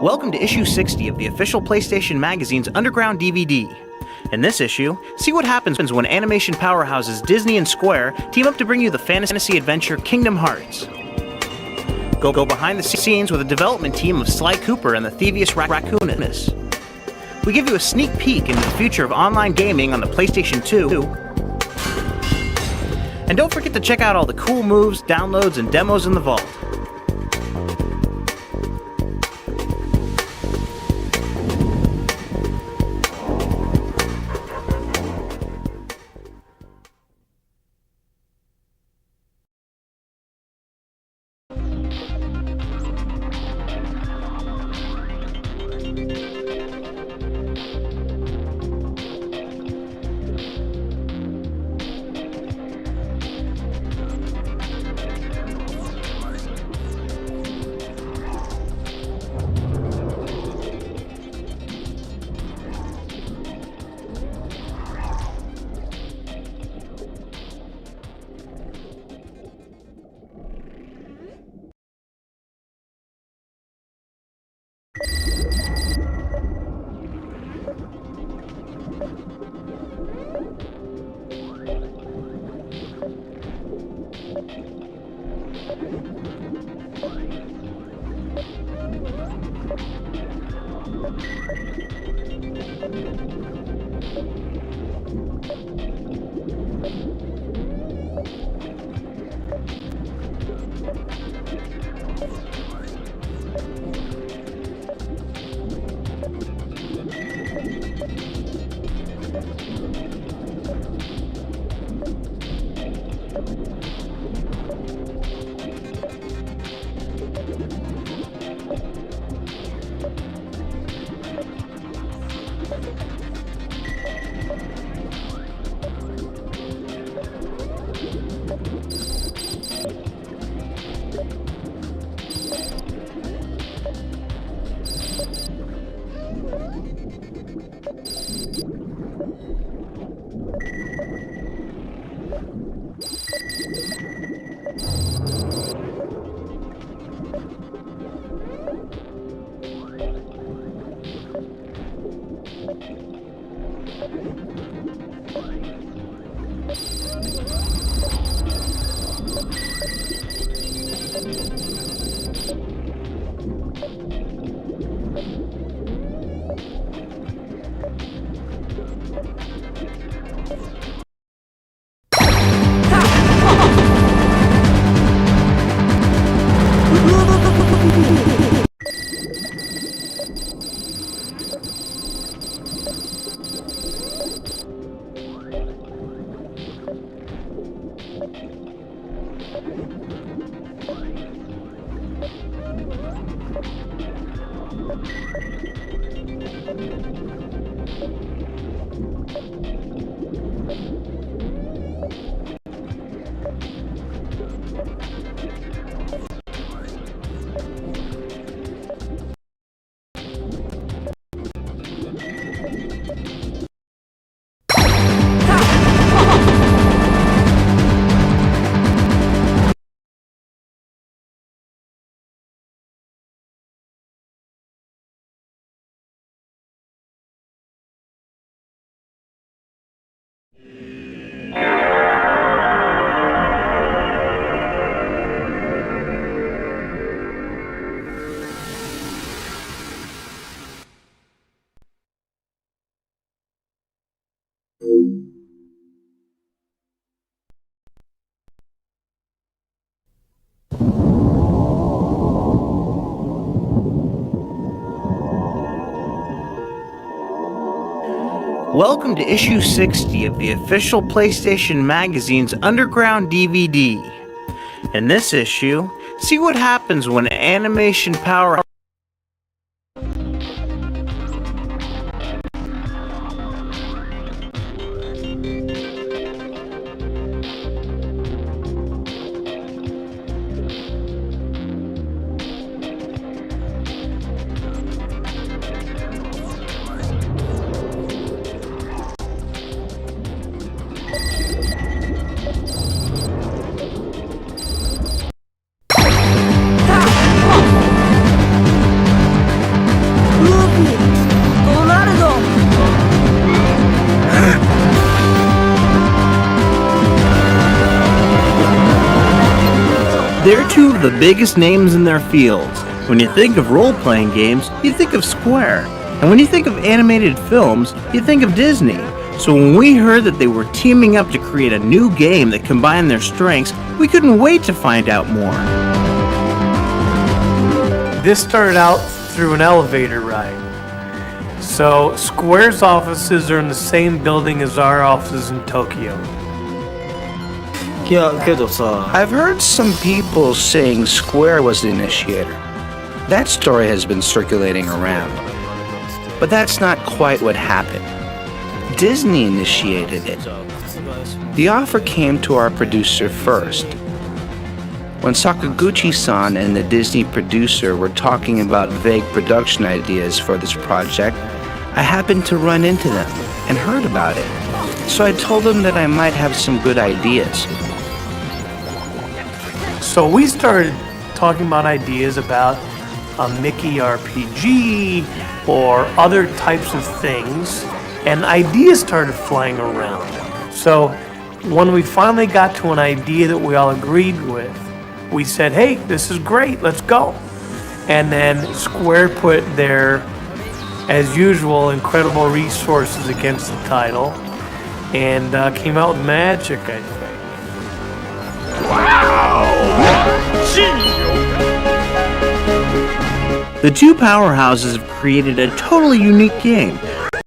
Welcome to issue 60 of the official PlayStation magazine's Underground DVD. In this issue, see what happens when animation powerhouses Disney and Square team up to bring you the fantasy adventure Kingdom Hearts. Go behind the scenes with a development team of Sly Cooper and the Thievius Raccoonus. We give you a sneak peek into the future of online gaming on the PlayStation 2. And don't forget to check out all the cool moves, downloads, and demos in the vault. Welcome to issue 60 of the official PlayStation magazine's Underground DVD. In this issue, see what happens when animation power They're two of the biggest names in their fields. When you think of role-playing games, you think of Square. And when you think of animated films, you think of Disney. So when we heard that they were teaming up to create a new game that combined their strengths, we couldn't wait to find out more. This started out through an elevator ride. So Square's offices are in the same building as our offices in Tokyo. I've heard some people saying Square was the initiator. That story has been circulating around. But that's not quite what happened. Disney initiated it. The offer came to our producer first. When Sakaguchi-san and the Disney producer were talking about vague production ideas for this project, I happened to run into them and heard about it. So I told them that I might have some good ideas. So we started talking about ideas about a Mickey RPG or other types of things, and ideas started flying around. So when we finally got to an idea that we all agreed with, we said, hey, this is great, let's go. And then Square put their, as usual, incredible resources against the title and came out with magic, I think. The two powerhouses have created a totally unique game,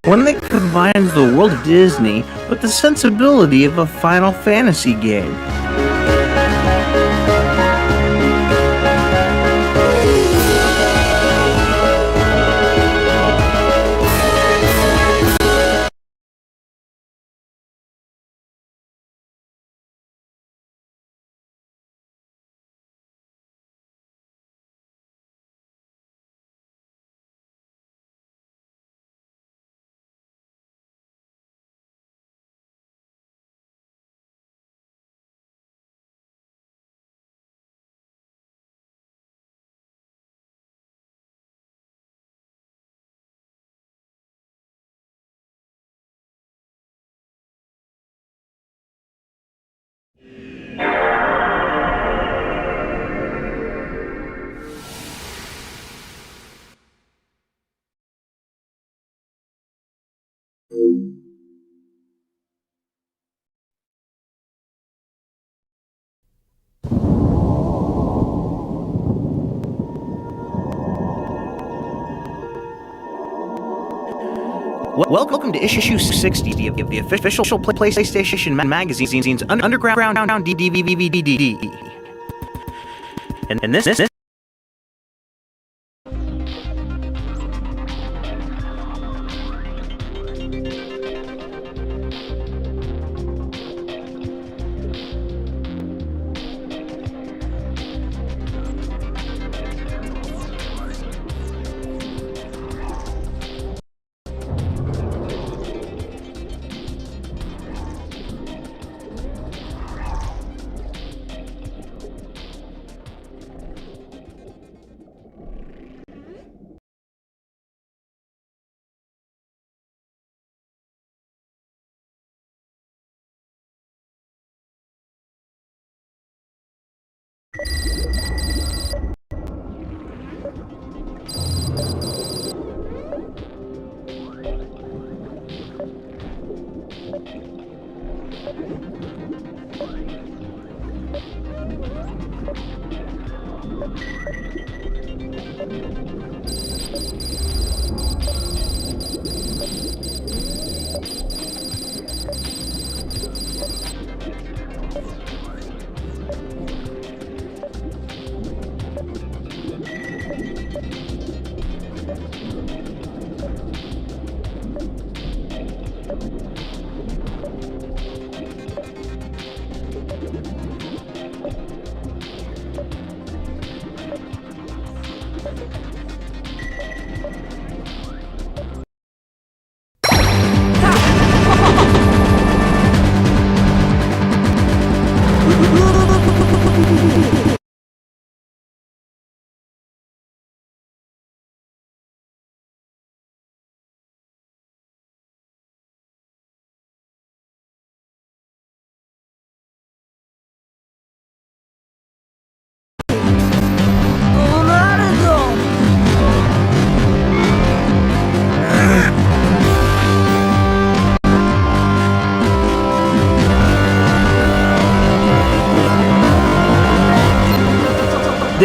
one that combines the world of Disney with the sensibility of a Final Fantasy game. Welcome to issue 60 of the official PlayStation magazine's underground DVD. And this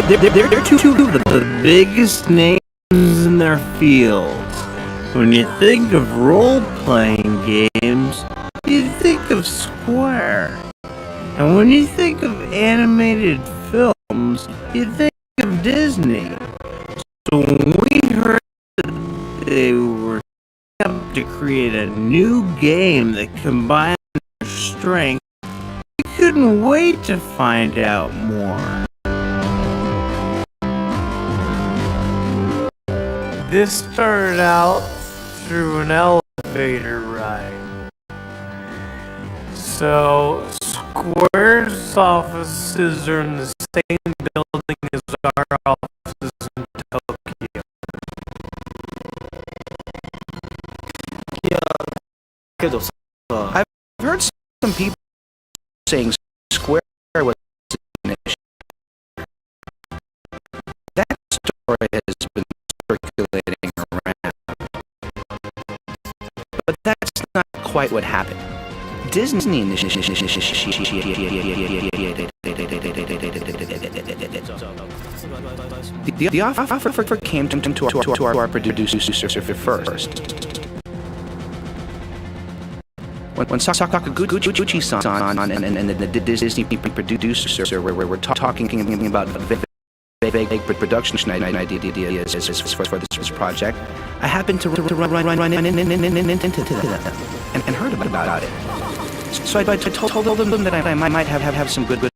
They're two of the biggest names in their field. When you think of role-playing games, you think of Square. And when you think of animated films, you think of Disney. So when we heard that they were up to create a new game that combined their strength, we couldn't wait to find out more. This started out through an elevator ride. So, Square's offices are in the same building as our offices in Tokyo. I've heard some people saying Square was an issue. That story has been circulating around. But that's not quite what happened. Disney initiated. The offer came to our producer first. When Sakaguchi-san and the Disney producer were talking about vague production ideas for this project, I happened to run into them and heard about it. So I told them that I might have some good.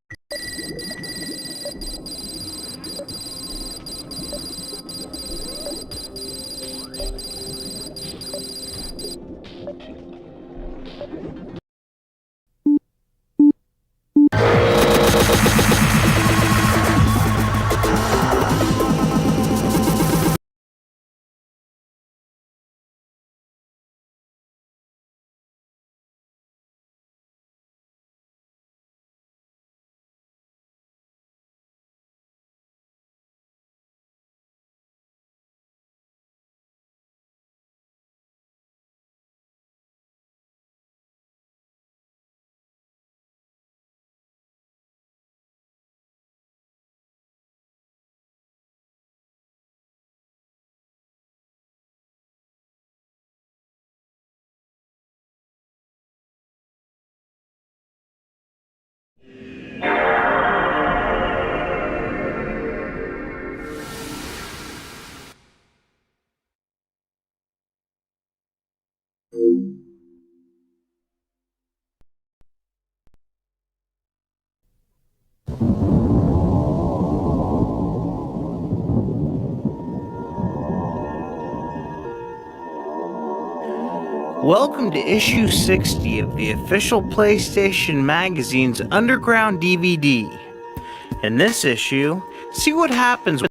Welcome to issue 60 of the official PlayStation magazine's Underground DVD. In this issue, see what happens when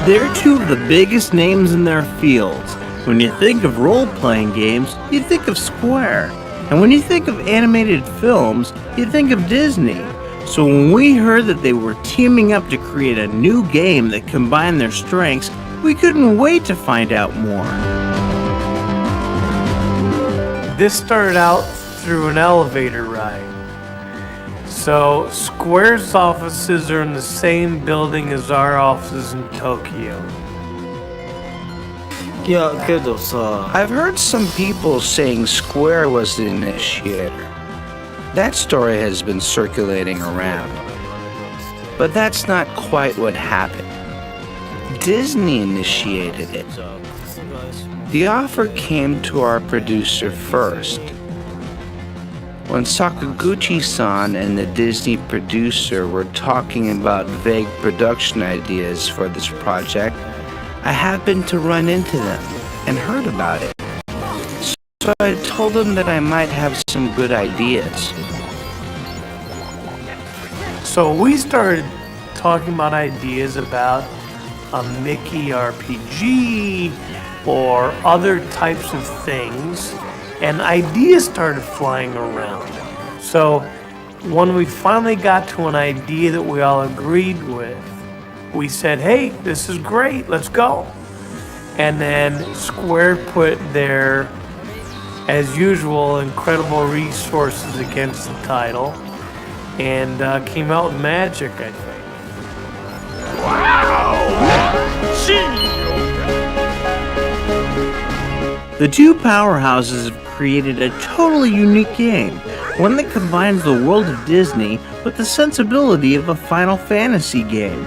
they're two of the biggest names in their fields. When you think of role-playing games, you think of Square. And when you think of animated films, you think of Disney. So when we heard that they were teaming up to create a new game that combined their strengths, we couldn't wait to find out more. This started out through an elevator ride. So, Square's offices are in the same building as our offices in Tokyo. I've heard some people saying Square was the initiator. That story has been circulating around. But that's not quite what happened. Disney initiated it. The offer came to our producer first. When Sakaguchi-san and the Disney producer were talking about vague production ideas for this project, I happened to run into them and heard about it. So I told them that I might have some good ideas. So we started talking about ideas about a Mickey RPG or other types of things, and ideas started flying around. So when we finally got to an idea that we all agreed with, we said, hey, this is great, let's go. And then Square put their, as usual, incredible resources against the title and came out with magic, I think. The two powerhouses have created a totally unique game, one that combines the world of Disney with the sensibility of a Final Fantasy game.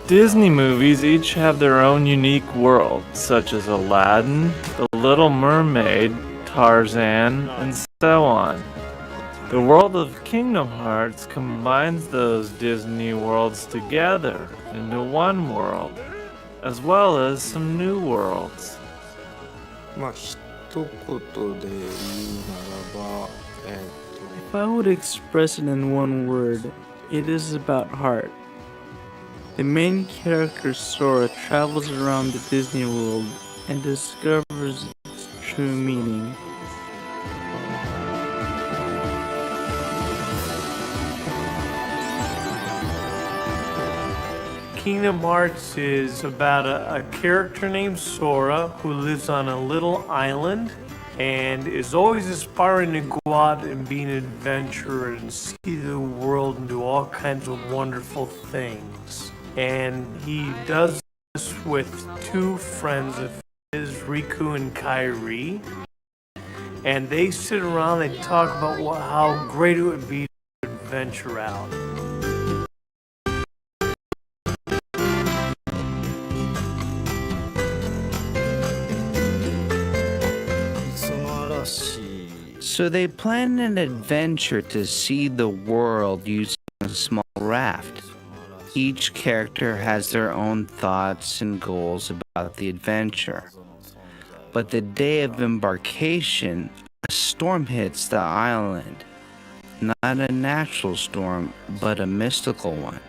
Disney movies each have their own unique world, such as Aladdin, The Little Mermaid, Tarzan, and so on. The world of Kingdom Hearts combines those Disney worlds together into one world, as well as some new worlds. If I would express it in one word, it is about heart. The main character Sora travels around the Disney World and discovers its true meaning. Kingdom Hearts is about a character named Sora who lives on a little island and is always aspiring to go out and be an adventurer and see the world and do all kinds of wonderful things. And he does this with two friends of his, Riku and Kairi. And they sit around and talk about how great it would be to adventure out. So they plan an adventure to see the world using a small raft. Each character has their own thoughts and goals about the adventure. But the day of embarkation, a storm hits the island. Not a natural storm, but a mystical one.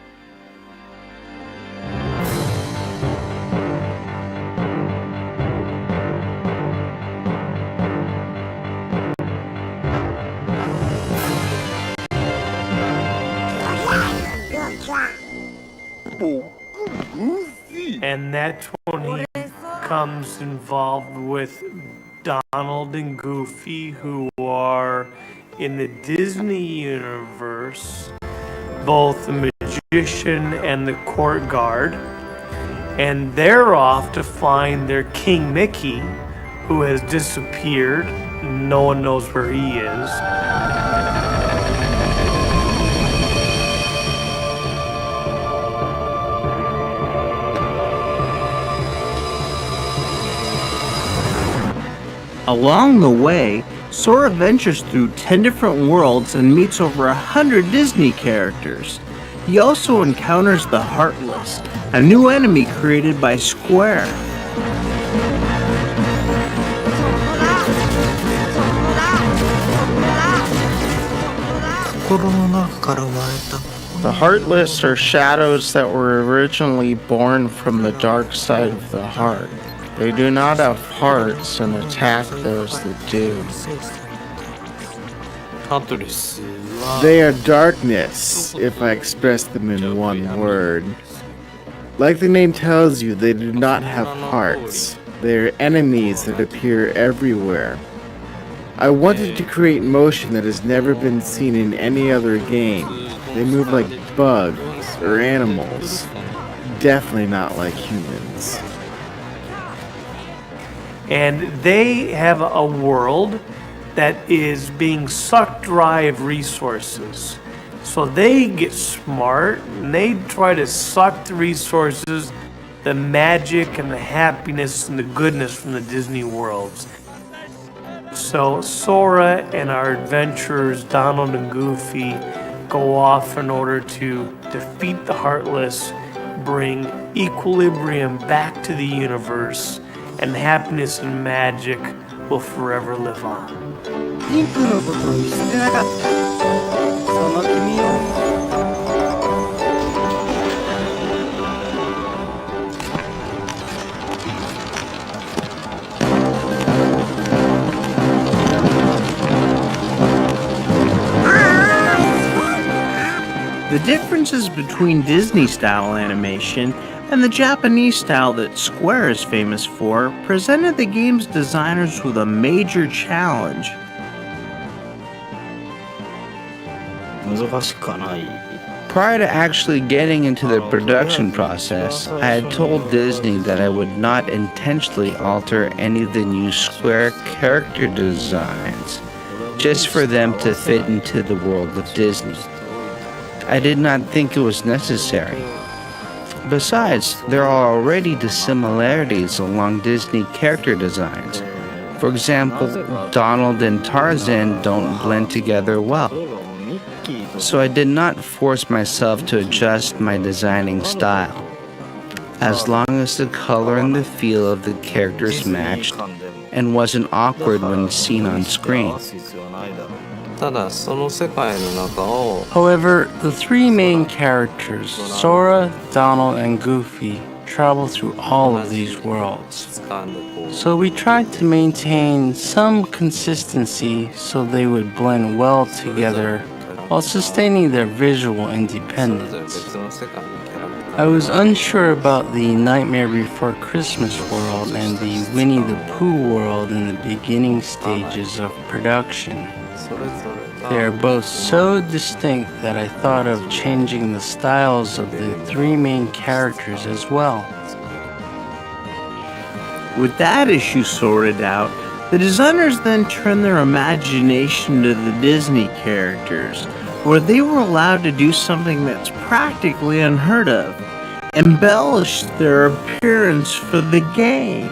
And that's when he becomes involved with Donald and Goofy, who are in the Disney universe, both the magician and the court guard. And they're off to find their King Mickey, who has disappeared. No one knows where he is. Along the way, Sora ventures through 10 different worlds and meets over 100 Disney characters. He also encounters the Heartless, a new enemy created by Square. The Heartless are shadows that were originally born from the dark side of the heart. They do not have hearts and attack those that do. They are darkness, if I express them in one word. Like the name tells you, they do not have hearts. They are enemies that appear everywhere. I wanted to create motion that has never been seen in any other game. They move like bugs or animals. Definitely not like humans. And they have a world that is being sucked dry of resources. So they get smart and they try to suck the resources, the magic and the happiness and the goodness from the Disney worlds. So Sora and our adventurers, Donald and Goofy, go off in order to defeat the Heartless, bring equilibrium back to the universe, and happiness and magic will forever live on. ピンクのことを見捨てなかった。その君を。The differences between Disney-style animation and the Japanese style that Square is famous for presented the game's designers with a major challenge. Prior to actually getting into the production process, I had told Disney that I would not intentionally alter any of the new Square character designs, just for them to fit into the world of Disney. I did not think it was necessary. Besides, there are already dissimilarities along Disney character designs. For example, Donald and Tarzan don't blend together well. So I did not force myself to adjust my designing style. As long as the color and the feel of the characters matched and wasn't awkward when seen on screen. However, the three main characters, Sora, Donald, and Goofy, travel through all of these worlds. So we tried to maintain some consistency so they would blend well together while sustaining their visual independence. I was unsure about the Nightmare Before Christmas world and the Winnie the Pooh world in the beginning stages of production. They are both so distinct that I thought of changing the styles of the three main characters as well. With that issue sorted out, the designers then turned their imagination to the Disney characters, where they were allowed to do something that's practically unheard of: embellish their appearance for the game.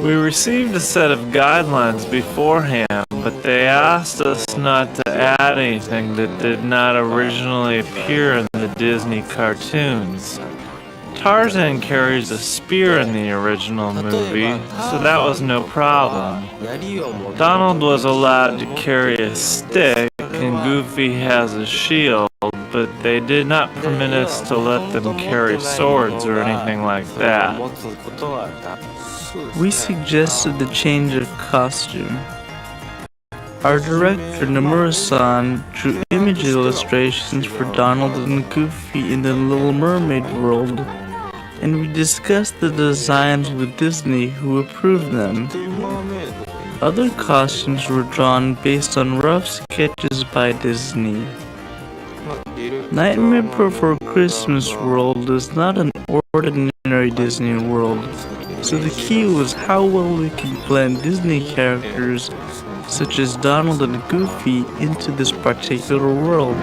We received a set of guidelines beforehand, but they asked us not to add anything that did not originally appear in the Disney cartoons. Tarzan carries a spear in the original movie, so that was no problem. Donald was allowed to carry a stick, and Goofy has a shield, but they did not permit us to let them carry swords or anything like that. We suggested the change of costume. Our director, Nomura-san, drew image illustrations for Donald and Goofy in the Little Mermaid world, and we discussed the designs with Disney, who approved them. Other costumes were drawn based on rough sketches by Disney. Nightmare Before Christmas world is not an ordinary Disney world, so the key was how well we could blend Disney characters such as Donald and Goofy into this particular world.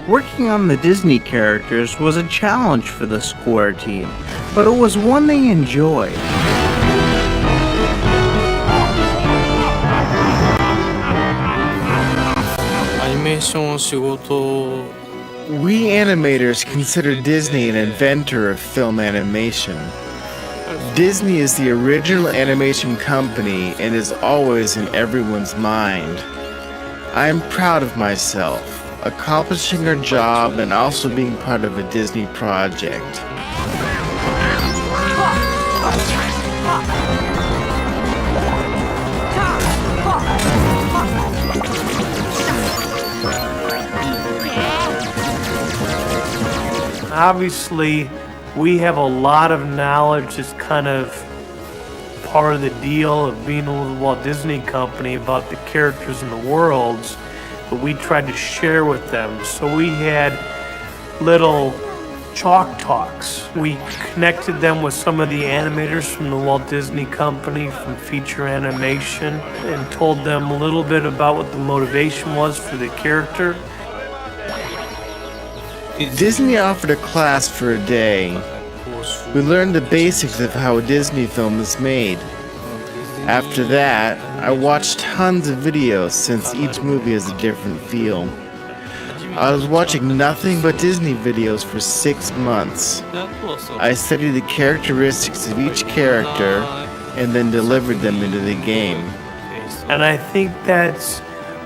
Working on the Disney characters was a challenge for the Square team, but it was one they enjoyed. We animators consider Disney an inventor of film animation. Disney is the original animation company and is always in everyone's mind. I am proud of myself, accomplishing our job and also being part of a Disney project. Obviously, we have a lot of knowledge. It's kind of part of the deal of being with the Walt Disney Company about the characters and the worlds. but we tried to share with them. So we had little chalk talks. We connected them with some of the animators from the Walt Disney Company from feature animation and told them a little bit about what the motivation was for the character. Disney offered a class for a day. We learned the basics of how a Disney film is made. After that, I watched tons of videos since each movie has a different feel. I was watching nothing but Disney videos for 6 months. I studied the characteristics of each character and then delivered them into the game. And I think that's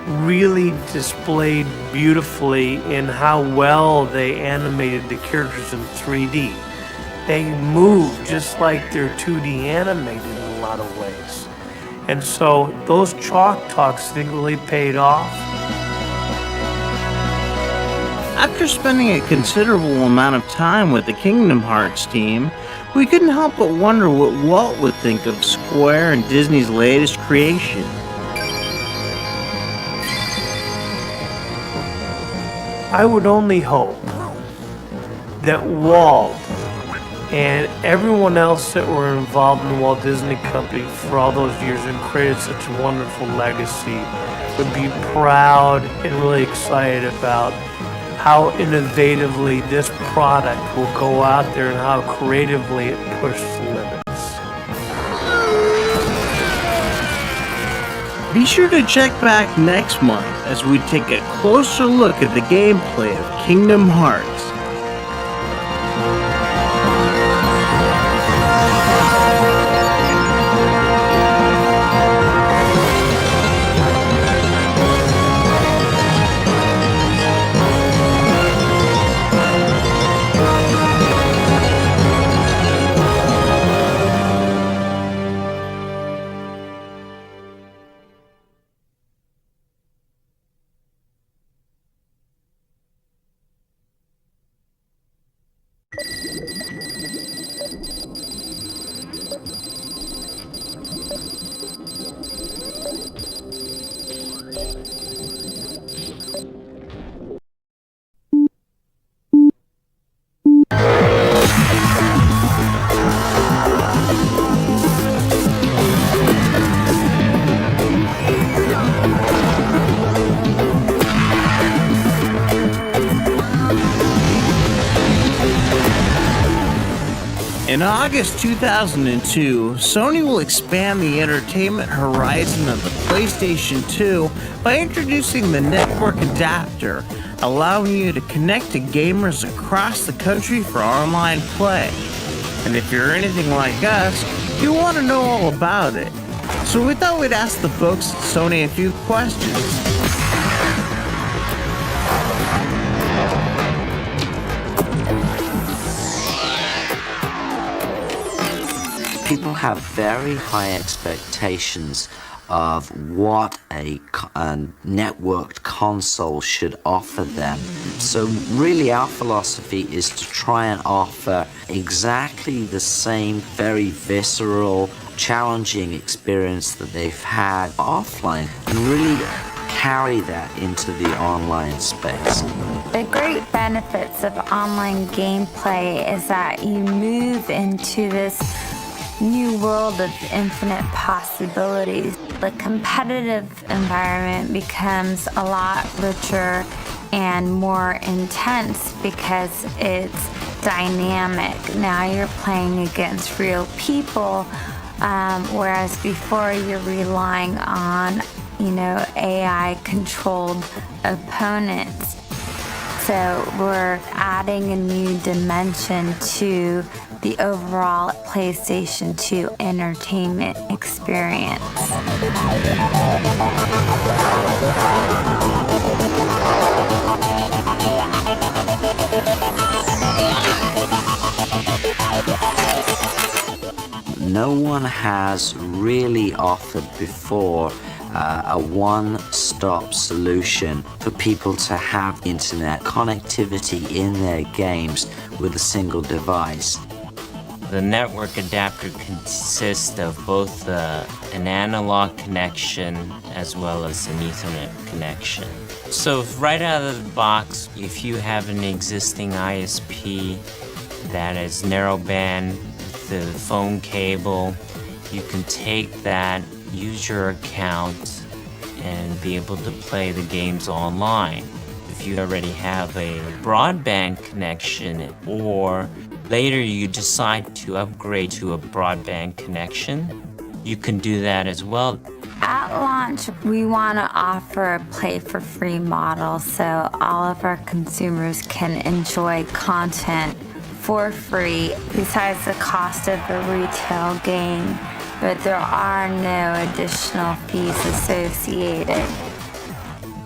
really displayed beautifully in how well they animated the characters in 3D. They move just like they're 2D animated in a lot of ways. And so those chalk talks I think really paid off. After spending a considerable amount of time with the Kingdom Hearts team, we couldn't help but wonder what Walt would think of Square and Disney's latest creation. I would only hope that Walt and everyone else that were involved in the Walt Disney Company for all those years and created such a wonderful legacy would be proud and really excited about how innovatively this product will go out there and how creatively it pushes the limits. Be sure to check back next month as we take a closer look at the gameplay of Kingdom Hearts. In August 2002, Sony will expand the entertainment horizon of the PlayStation 2 by introducing the network adapter, allowing you to connect to gamers across the country for online play. And if you're anything like us, you want to know all about it. So we thought we'd ask the folks at Sony a few questions. People have very high expectations of what a networked console should offer them. So really our philosophy is to try and offer exactly the same very visceral, challenging experience that they've had offline and really carry that into the online space. The great benefits of online gameplay is that you move into this new world of infinite possibilities. The competitive environment becomes a lot richer and more intense because it's dynamic. Now you're playing against real people, whereas before you're relying on, AI-controlled opponents. So we're adding a new dimension to the overall PlayStation 2 entertainment experience. No one has really offered before a one-stop solution for people to have internet connectivity in their games with a single device. The network adapter consists of both an analog connection as well as an Ethernet connection. So right out of the box, if you have an existing ISP that is narrowband, the phone cable, you can take that, use your account, and be able to play the games online. If you already have a broadband connection, or later you decide to upgrade to a broadband connection, you can do that as well. At launch, we want to offer a play-for-free model so all of our consumers can enjoy content for free besides the cost of a retail game, but there are no additional fees associated.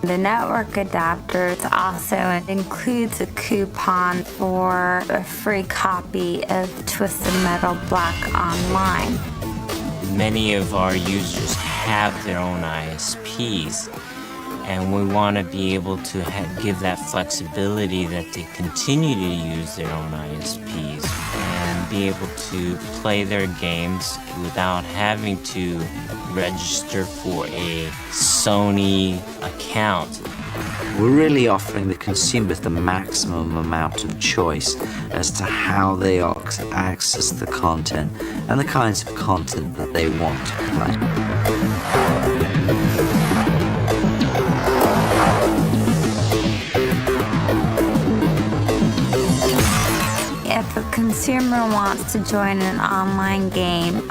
The network adapters also includes a coupon for a free copy of Twisted Metal Black Online. Many of our users have their own ISPs, and we want to be able to give that flexibility that they continue to use their own ISPs and be able to play their games without having to register for a Sony account. We're really offering the consumers the maximum amount of choice as to how they access the content and the kinds of content that they want to play. If a consumer wants to join an online game,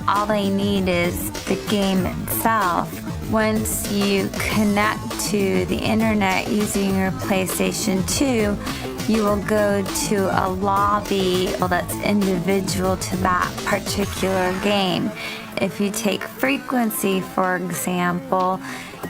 all they need is the game itself. Once you connect to the internet using your PlayStation 2, you will go to a lobby that's individual to that particular game. If you take frequency, for example,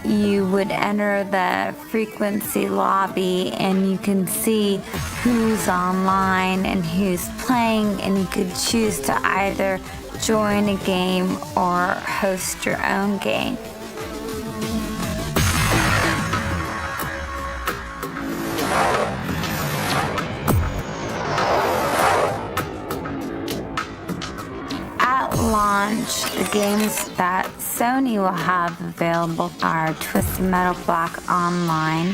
you would enter the frequency lobby and you can see who's online and who's playing, and you could choose to either join a game or host your own game. Launch, the games that Sony will have available are Twisted Metal Black Online,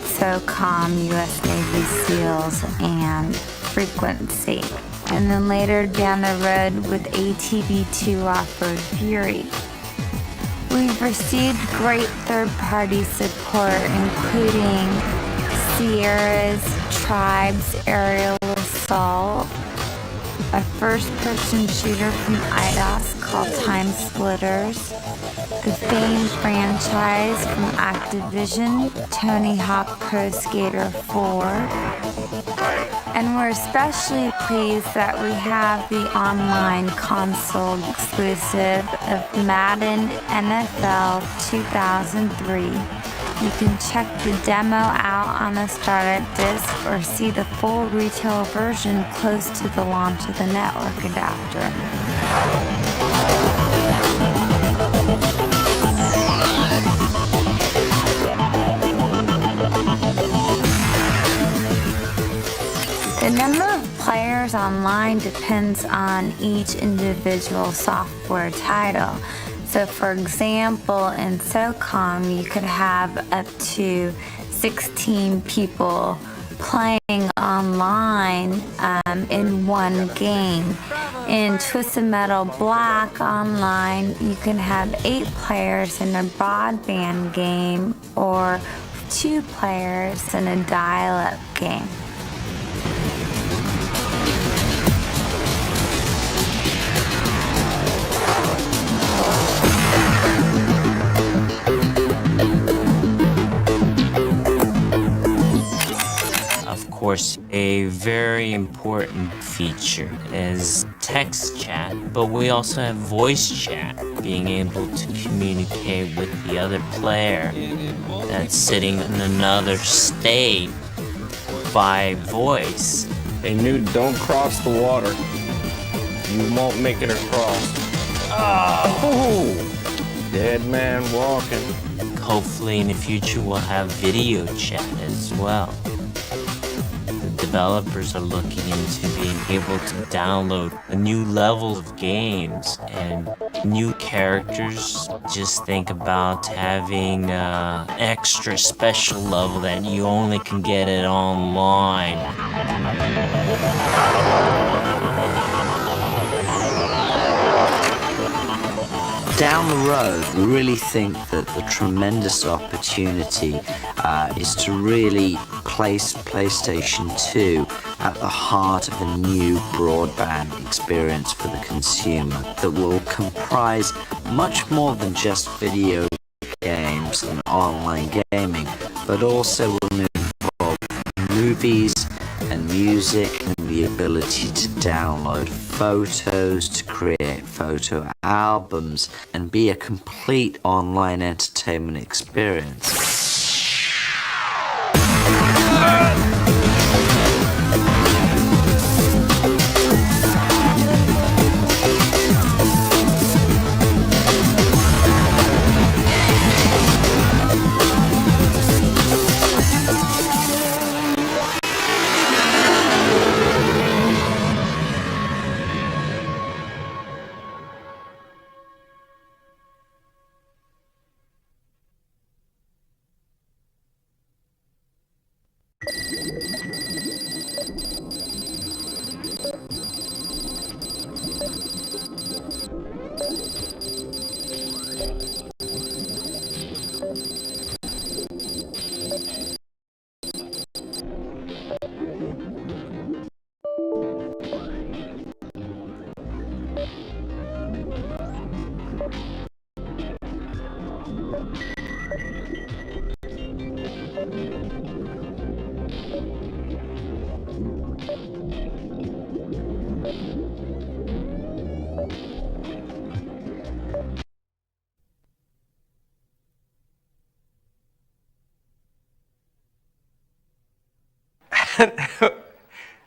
SOCOM, US Navy SEALs, and Frequency. And then later down the road with ATV2 Off-Road Fury. We've received great third-party support, including Sierra's Tribes Aerial Assault, a first-person shooter from IDOS called Time Splitters, the famed franchise from Activision, Tony Hawk Pro Skater 4, and we're especially pleased that we have the online console exclusive of Madden NFL 2003. You can check the demo out on the startup disc or see the full retail version close to the launch of the network adapter. The number of players online depends on each individual software title. So for example, in SOCOM, you could have up to 16 people playing online in one game. In Twisted Metal Black Online, you can have 8 players in a broadband game or 2 players in a dial-up game. Of course, a very important feature is text chat, but we also have voice chat, being able to communicate with the other player that's sitting in another state by voice. Hey, Newt, don't cross the water. You won't make it across. Oh! Dead man walking. Hopefully in the future we'll have video chat as well. The developers are looking into being able to download a new level of games and new characters. Just think about having an extra special level that you only can get it online. Down the road, we really think that the tremendous opportunity is to really place PlayStation 2 at the heart of a new broadband experience for the consumer that will comprise much more than just video games and online gaming, but also will involve movies and music and the ability to download photos, to create photo albums, and be a complete online entertainment experience.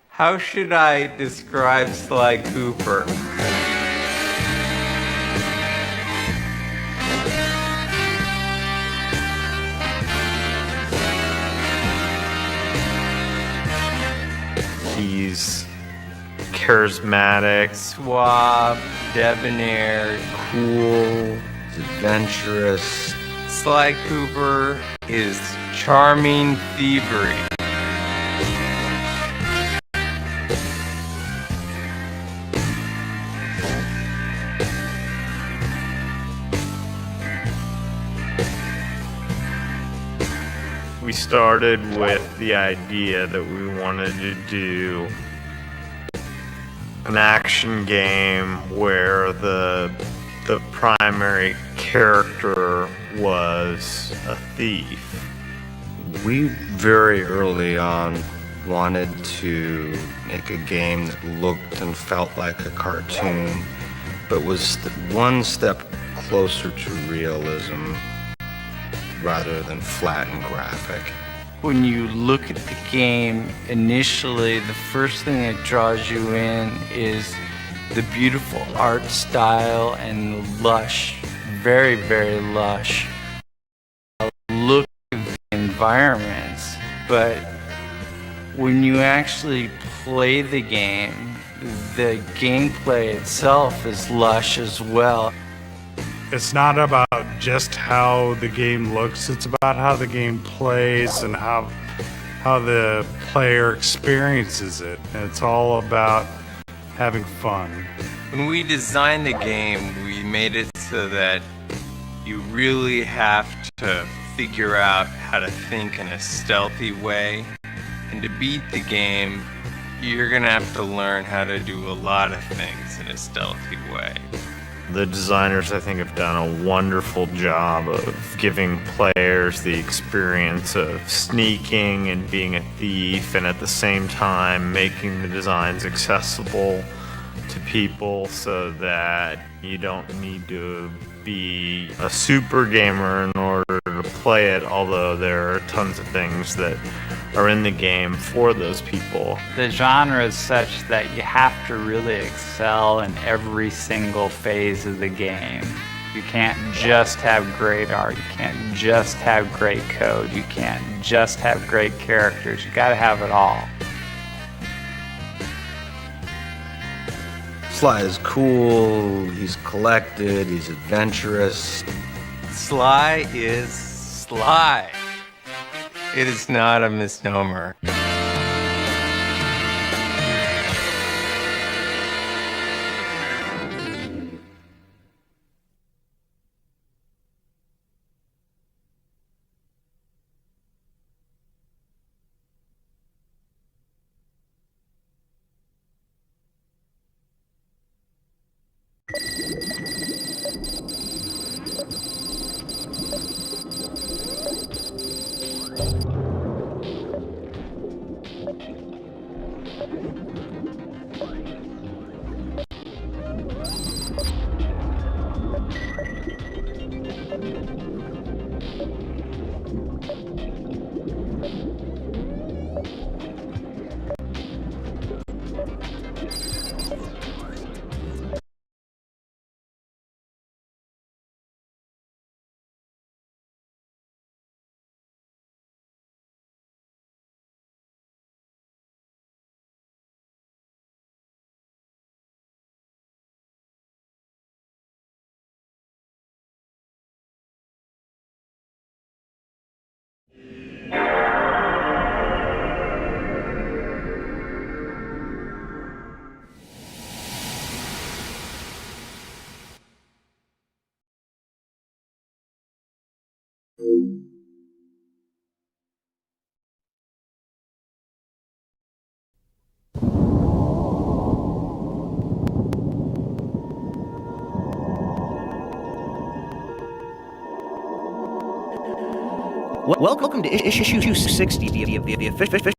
How should I describe Sly Cooper? He's charismatic, Suave, debonair, cool, adventurous. Sly Cooper is charming thievery. We started with the idea that we wanted to do an action game where the primary character was a thief. We very early on wanted to make a game that looked and felt like a cartoon, but was one step closer to realism rather than flat and graphic. When you look at the game, initially the first thing that draws you in is the beautiful art style and the lush, very, very lush look of the environments. But when you actually play the gameplay itself is lush as well. It's not about just how the game looks, it's about how the game plays and how the player experiences it. And it's all about having fun. When we designed the game, we made it so that you really have to figure out how to think in a stealthy way. And to beat the game, you're gonna have to learn how to do a lot of things in a stealthy way. The designers, I think, have done a wonderful job of giving players the experience of sneaking and being a thief, and at the same time making the designs accessible to people so that you don't need to be a super gamer in order to play it, although there are tons of things that are in the game for those people. The genre is such that you have to really excel in every single phase of the game. You can't just have great art, you can't just have great code, you can't just have great characters, you gotta have it all. Sly is cool, he's collected, he's adventurous. Sly is Sly. It is not a misnomer. Welcome to issue 60 of the official.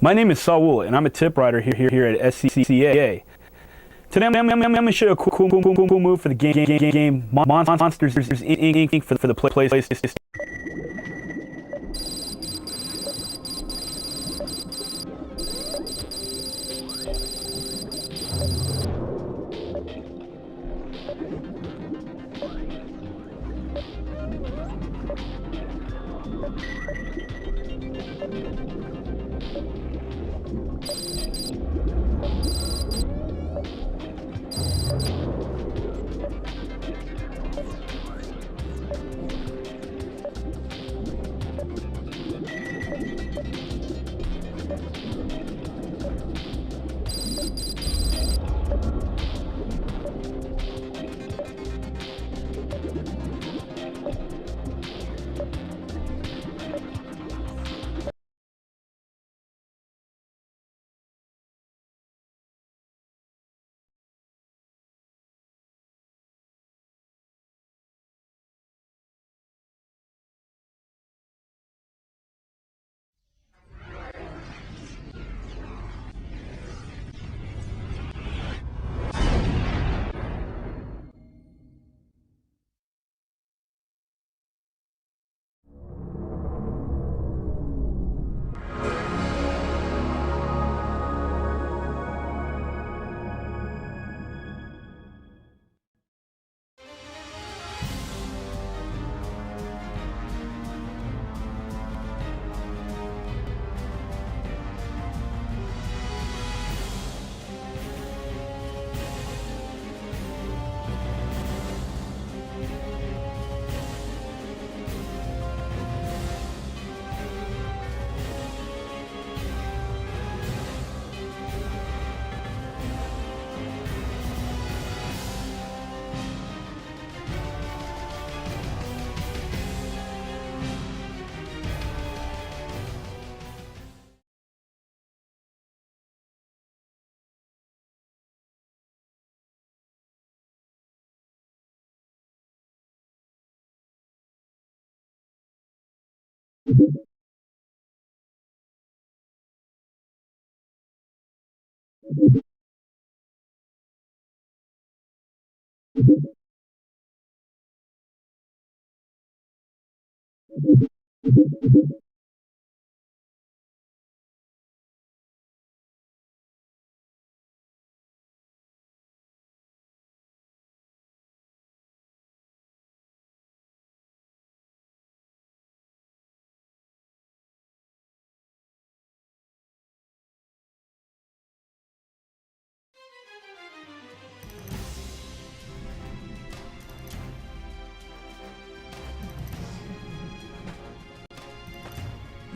My name is Saul, and I'm a tip writer here at SCCA. Today I'm going to show you a cool move for the game Monsters Inc. for the PlayStation.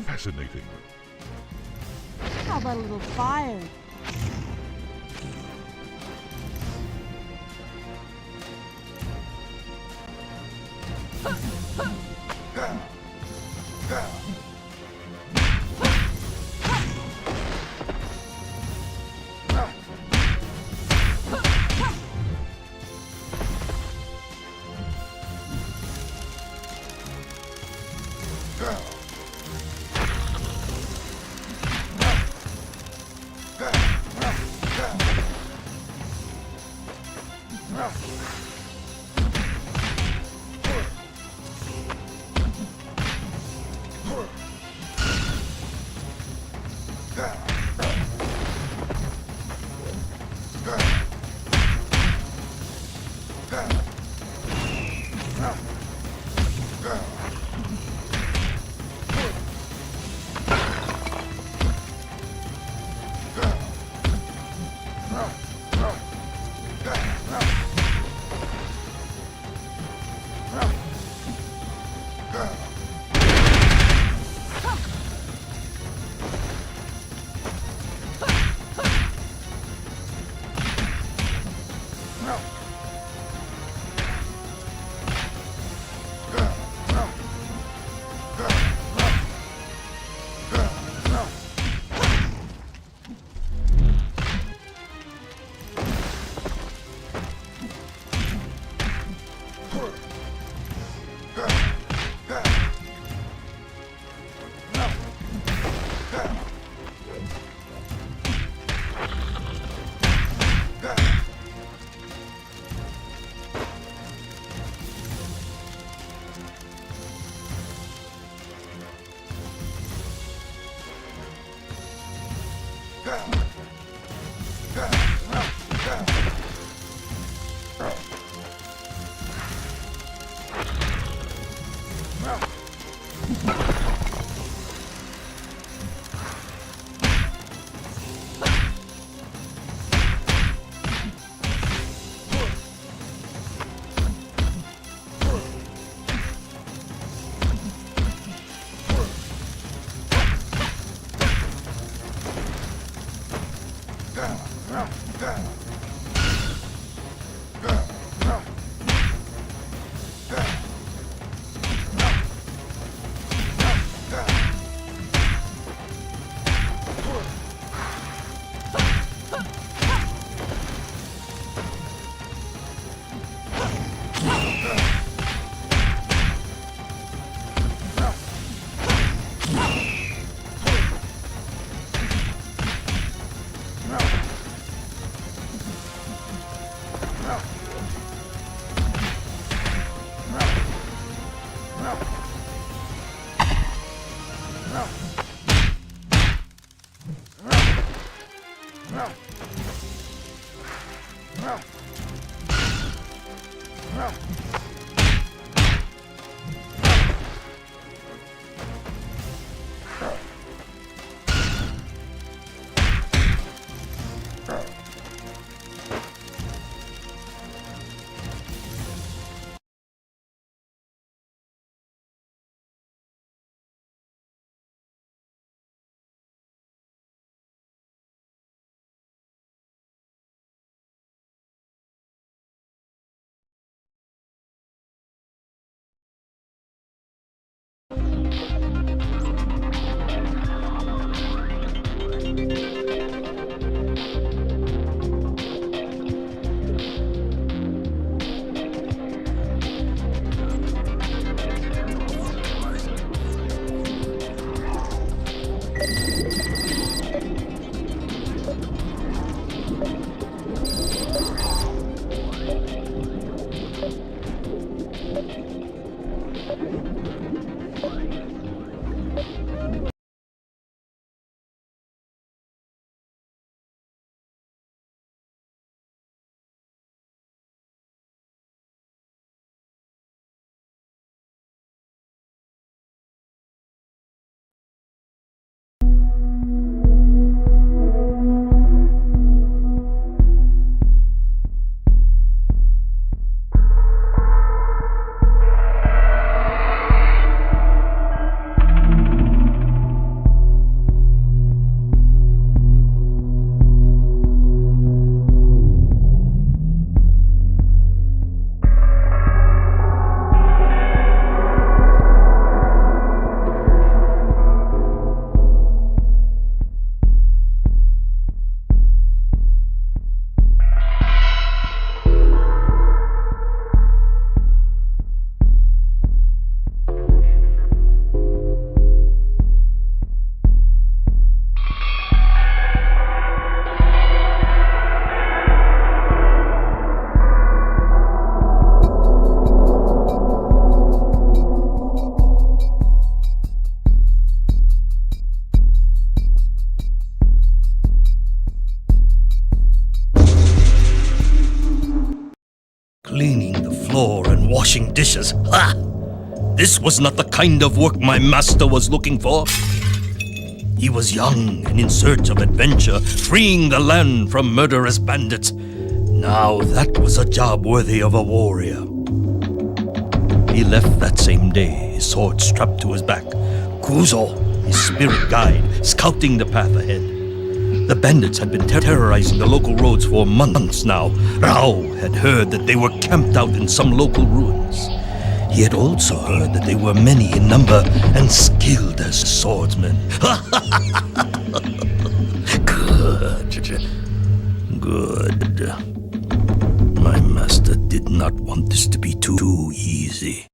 Fascinating. How about a little fire? Cleaning the floor and washing dishes. Ha! This was not the kind of work my master was looking for. He was young and in search of adventure, freeing the land from murderous bandits. Now that was a job worthy of a warrior. He left that same day, his sword strapped to his back. Kuzo, his spirit guide, scouting the path ahead. The bandits had been terrorizing the local roads for months now. Rao had heard that they were camped out in some local ruins. He had also heard that they were many in number and skilled as swordsmen. Good. My master did not want this to be too easy.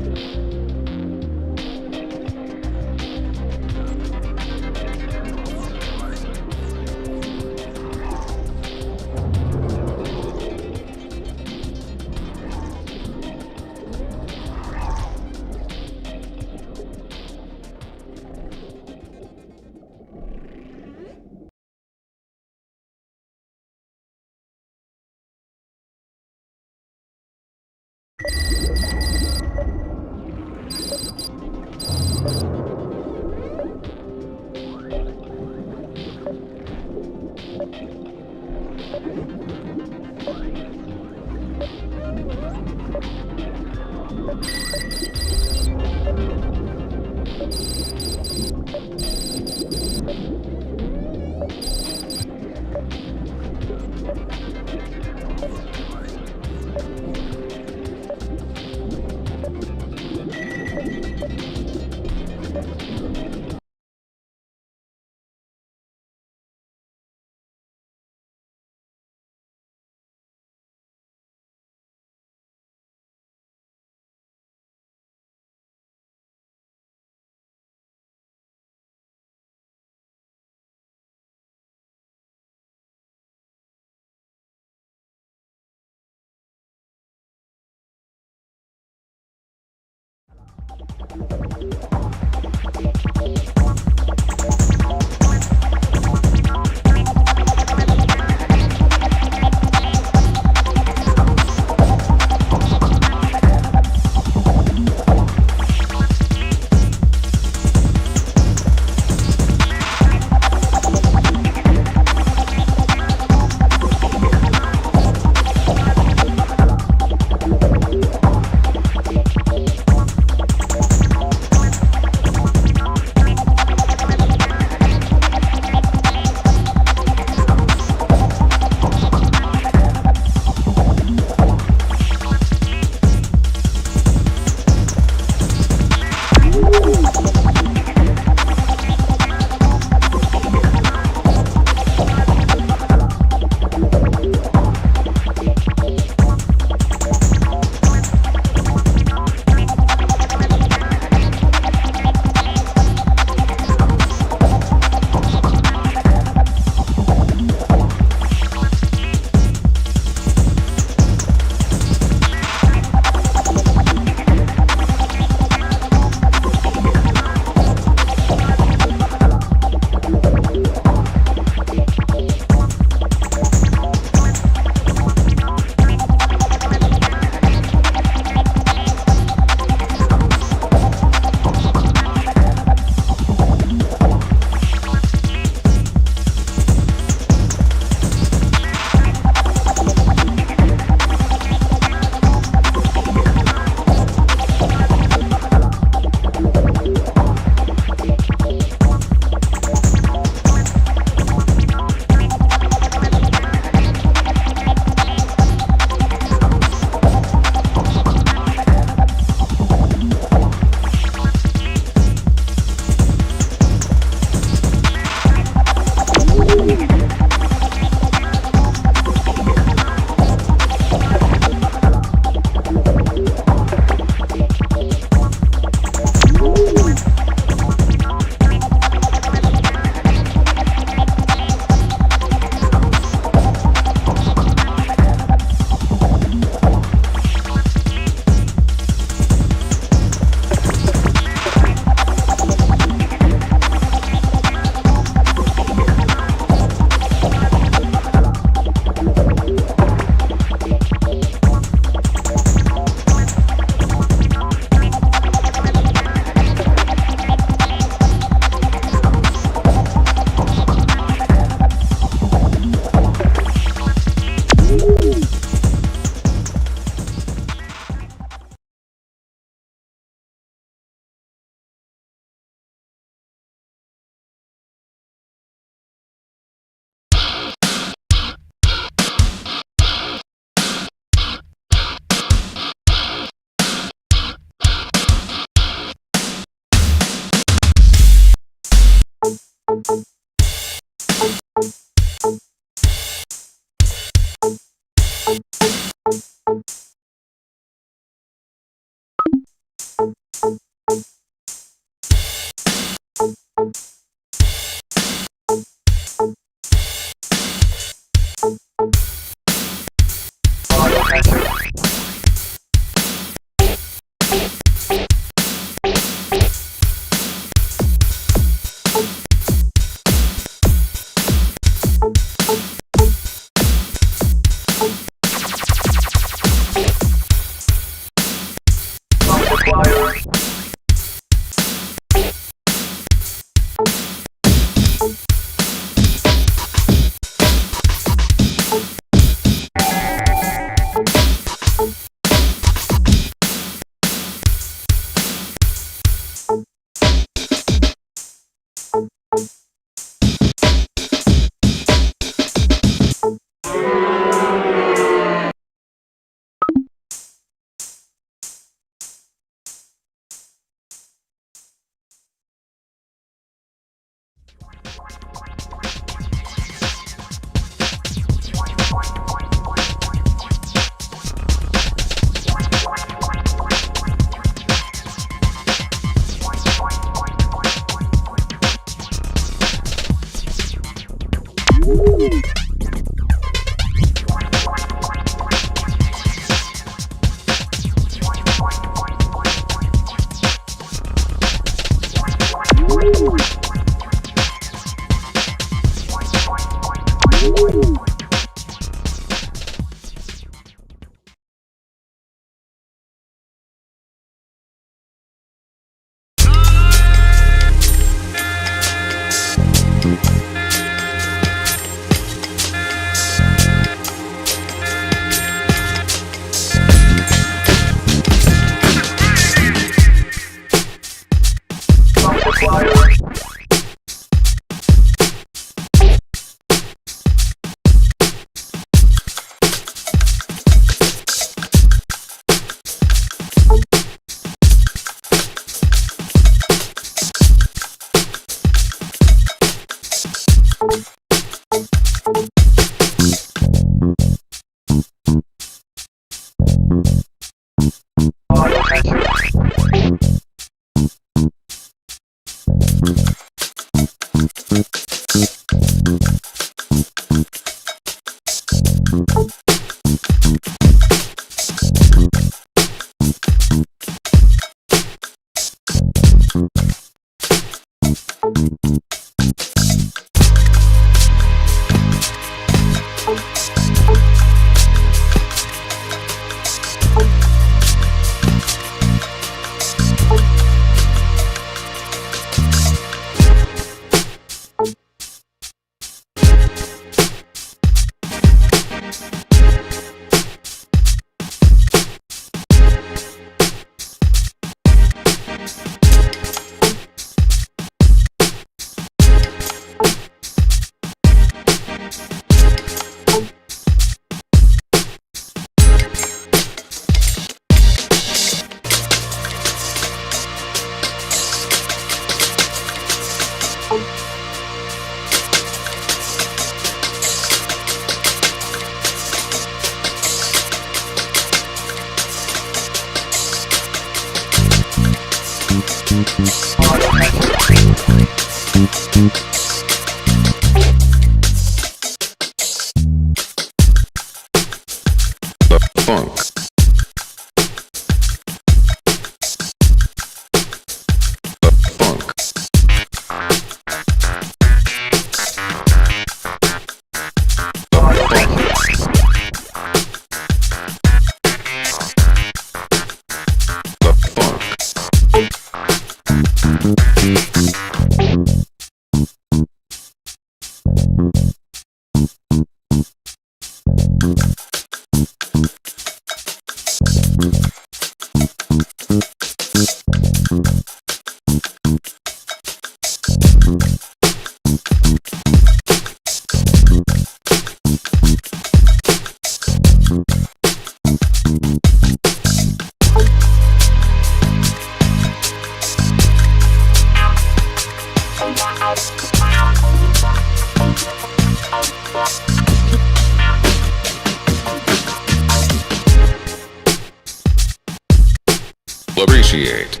Appreciate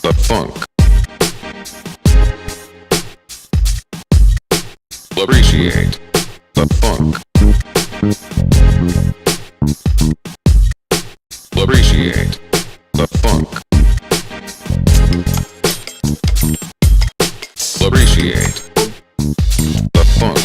the funk. Appreciate the funk. Appreciate the funk. Appreciate the funk.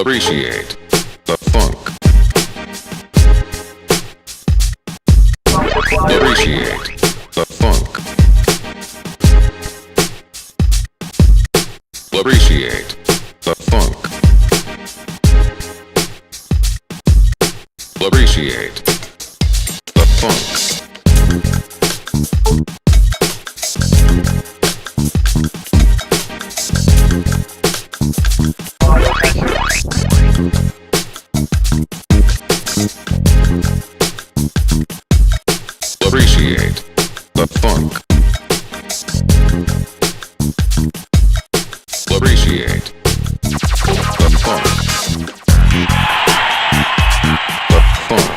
Appreciate the funk. Appreciate the funk. Appreciate the funk. Appreciate the funk. Appreciate the funk. Appreciate the funk. The funk.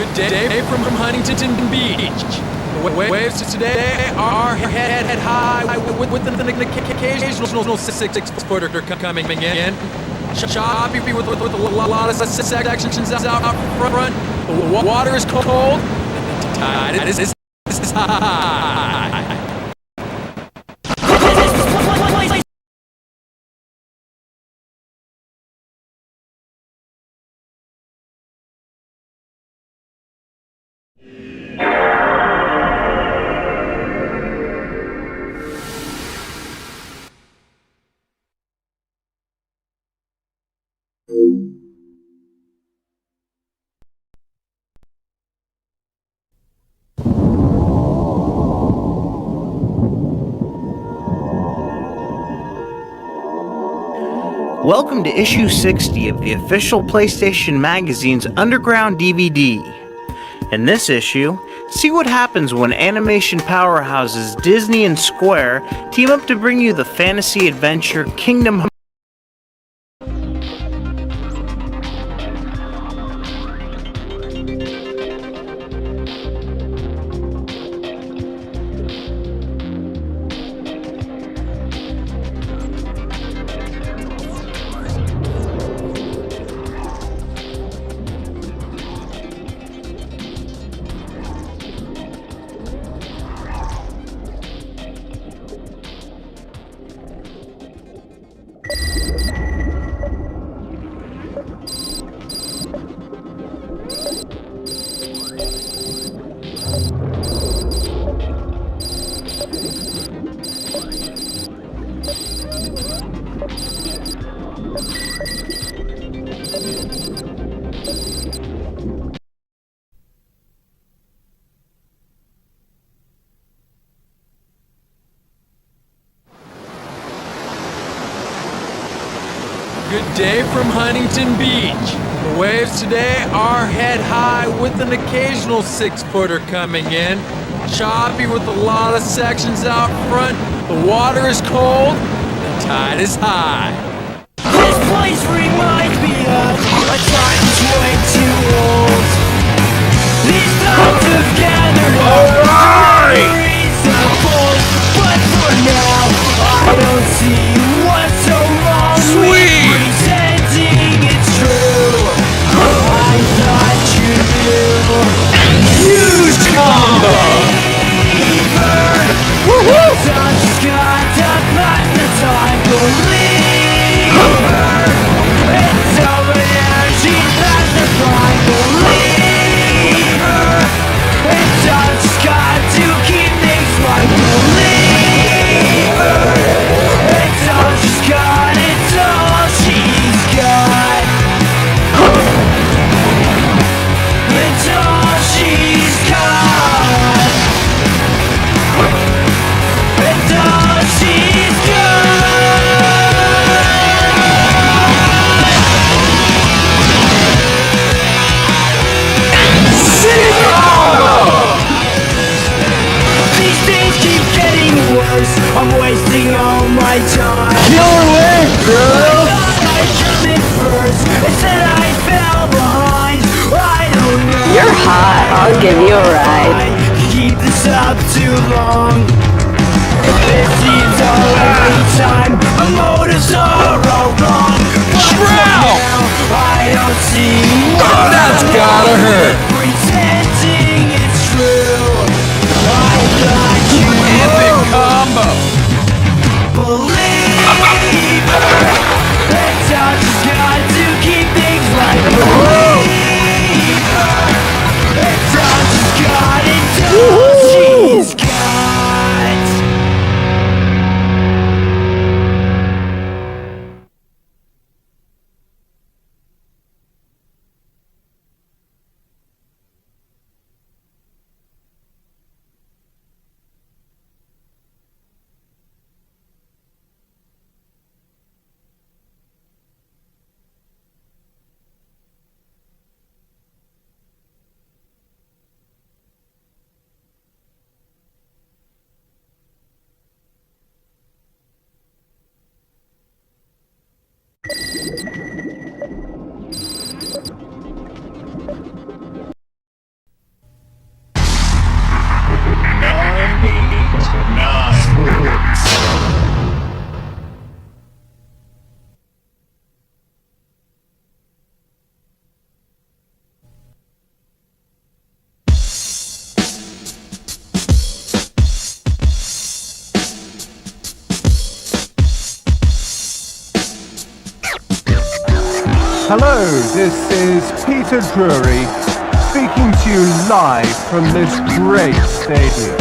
Good day from Huntington Beach. The waves today are head high with an occasional 6-footer coming in. Choppy with a lot of sections out front. The water is cold. The tide is high. Welcome to issue 60 of the official PlayStation Magazine's Underground DVD. In this issue, see what happens when animation powerhouses Disney and Square team up to bring you the fantasy adventure Kingdom Hearts. Good day from Huntington Beach. The waves today are head high with an occasional 6-footer coming in. Choppy with a lot of sections out front. The water is cold. The tide is high. This place reminds me of a time that's way too old. These times have gathered up reasonable, but for now I don't see what's so wrong with pretending it's true. I thought you knew. Huge combo! Woohoo! Just got to pass the time, believer. It's over there, she's past the prime, believer. It's just got to keep things right, believer. It's all she's got, it's all she's got. It's all she's got. It's all she's These days keep getting worse. I'm wasting all my time. Killer wave, girl! I jumped first. Instead I fell behind. I don't know. You're hot. I'll give you a ride. Keep this up too long. It seems all every time. My motives are all wrong. Shroud! I don't see what That's gotta hurt. Pretending it's true. I thought you Epic combo. Believer. It's all she's got to keep things right. Believer. It's all she's got. It's all she's got. Hello, this is Peter Drury speaking to you live from this great stadium.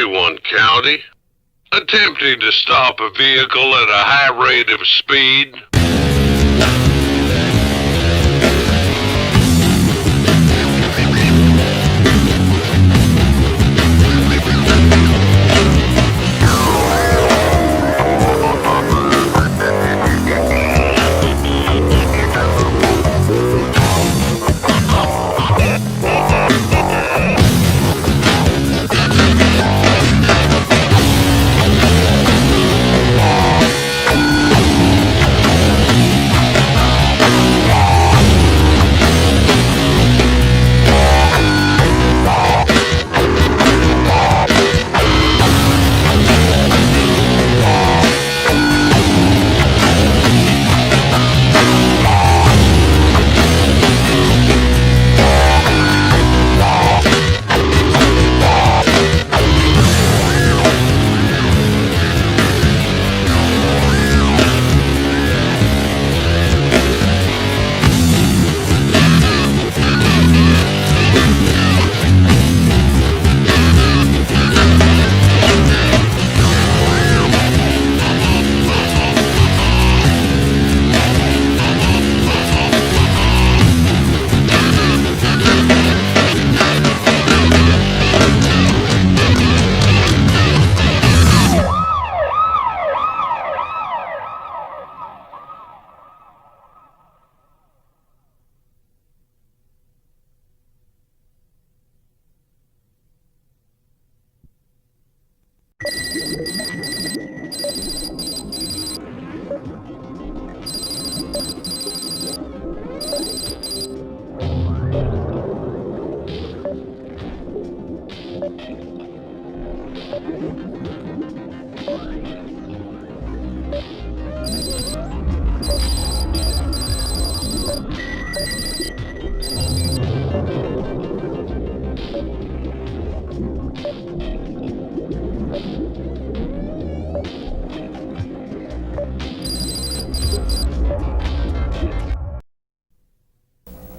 31 County, attempting to stop a vehicle at a high rate of speed.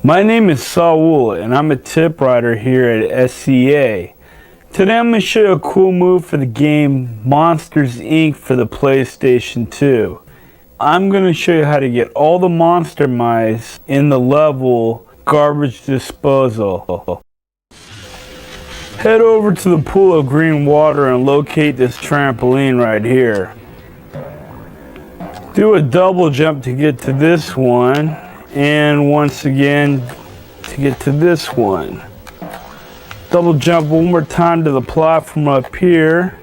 My name is Saul, and I'm a tip writer here at SCA. Today I'm going to show you a cool move for the game Monsters Inc. for the PlayStation 2. I'm going to show you how to get all the monster mice in the level Garbage Disposal. Head over to the pool of green water and locate this trampoline right here. Do a double jump to get to this one, and once again to get to this one. Double jump one more time to the platform up here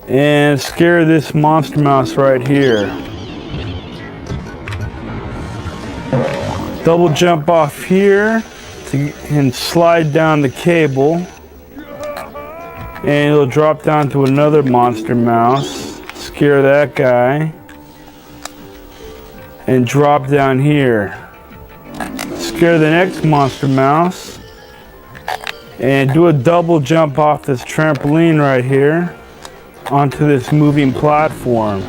and scare this monster mouse right here. Double jump off here and slide down the cable, and it'll drop down to another monster mouse. Scare that guy and drop down here. Scare the next monster mouse and do a double jump off this trampoline right here onto this moving platform.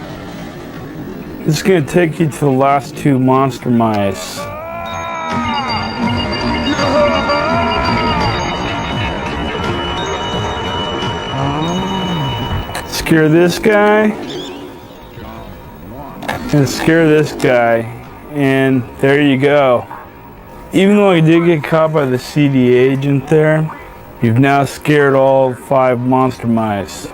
This is going to take you to the last two monster mice. Scare this guy and scare this guy, and there you go. Even though I did get caught by the CD agent there, you've now scared all 5 monster mice.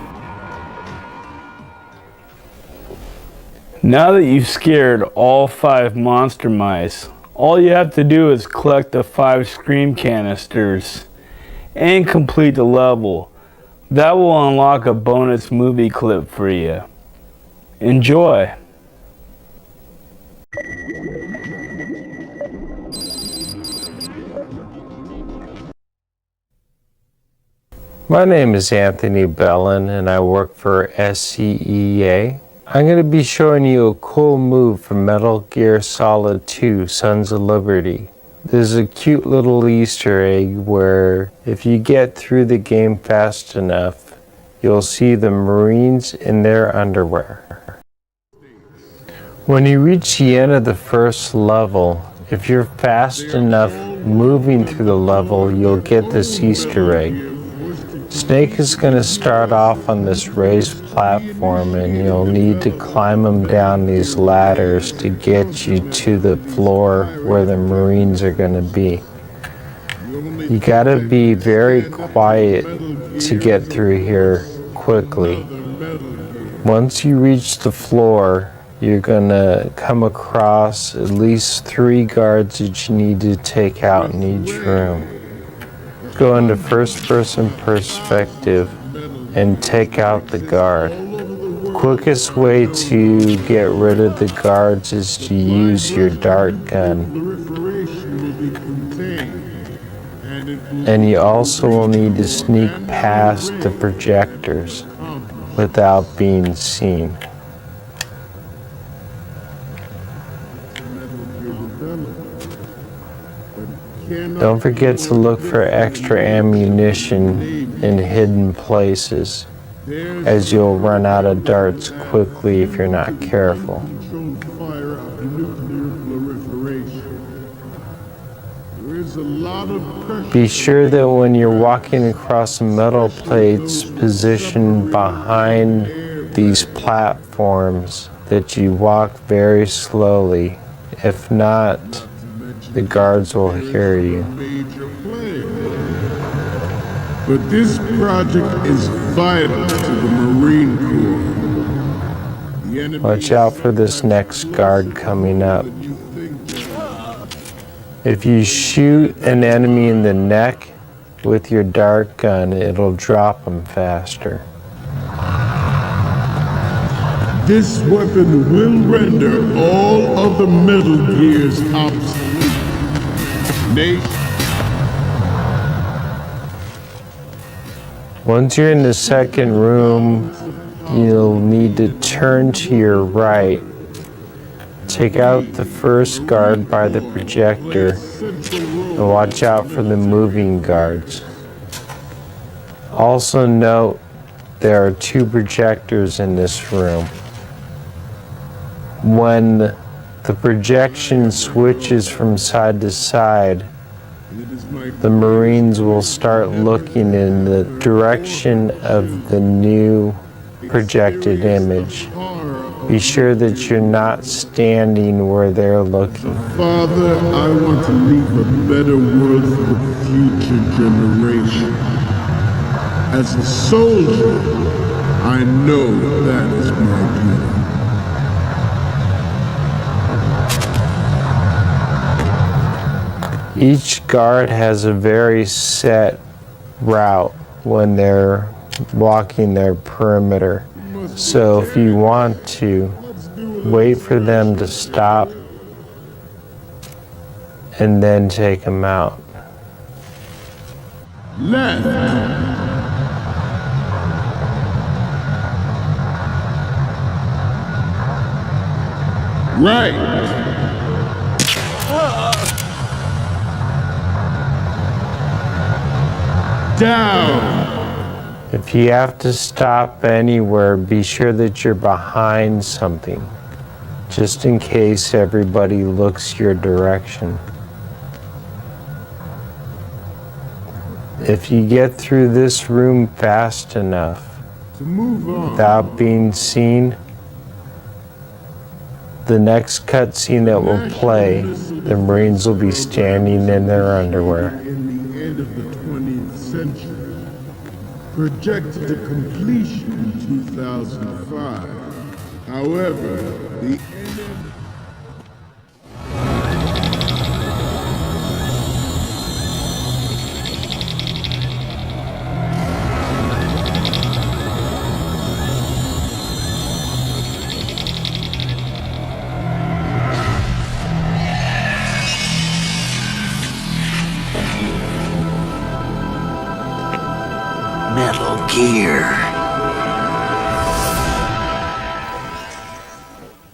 Now that you've scared all 5 monster mice, all you have to do is collect the 5 scream canisters and complete the level. That will unlock a bonus movie clip for you. Enjoy! My name is Anthony Bellin and I work for SCEA. I'm going to be showing you a cool move from Metal Gear Solid 2 Sons of Liberty. There's a cute little Easter egg where if you get through the game fast enough, you'll see the Marines in their underwear. When you reach the end of the first level, if you're fast enough moving through the level, you'll get this Easter egg. Snake is going to start off on this raised platform and you'll need to climb them down these ladders to get you to the floor where the Marines are going to be. You got to be very quiet to get through here quickly. Once you reach the floor, you're going to come across at least 3 guards that you need to take out in each room. Go into first-person perspective and take out the guard. Quickest way to get rid of the guards is to use your dart gun. And you also will need to sneak past the projectors without being seen. Don't forget to look for extra ammunition in hidden places, as you'll run out of darts quickly if you're not careful. Be sure that when you're walking across the metal plates positioned behind these platforms that you walk very slowly. If not, the guards will hear you. But this project is vital to the Marine Corps. Watch out for this next guard coming up. If you shoot an enemy in the neck with your dart gun, it'll drop them faster. This weapon will render all of the Metal Gears obsolete. Once you're in the second room, you'll need to turn to your right. Take out the first guard by the projector and watch out for the moving guards. Also note there are 2 projectors in this room. When the projection switches from side to side, the Marines will start looking in the direction of the new projected image. Be sure that you're not standing where they're looking. Father, I want to leave a better world for the future generation. As a soldier, I know that is my duty. Each guard has a very set route when they're walking their perimeter. So if you want to, wait for them to stop and then take them out. Left. Right. Down. If you have to stop anywhere, be sure that you're behind something, just in case everybody looks your direction. If you get through this room fast enough, without being seen, the next cutscene that will play, the Marines will be standing in their underwear. In the end of the 20th century. Projected to completion in 2005. However, the Metal Gear.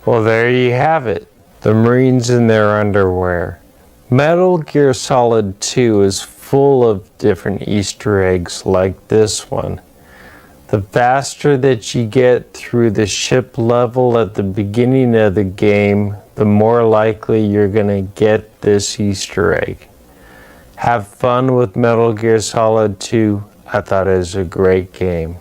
Well, there you have it. The Marines in their underwear. Metal Gear Solid 2 is full of different Easter eggs like this one. The faster that you get through the ship level at the beginning of the game, the more likely you're going to get this Easter egg. Have fun with Metal Gear Solid 2. I thought it was a great game.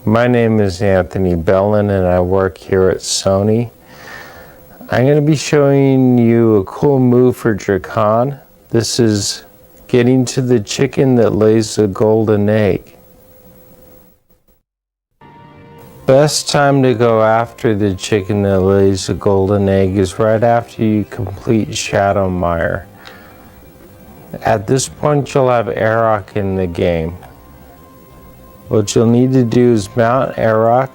My name is Anthony Bellin and I work here at Sony. I'm going to be showing you a cool move for Drakan. This is getting to the chicken that lays the golden egg. Best time to go after the chicken that lays the golden egg is right after you complete Shadowmire. At this point you'll have Arok in the game. What you'll need to do is mount Arok,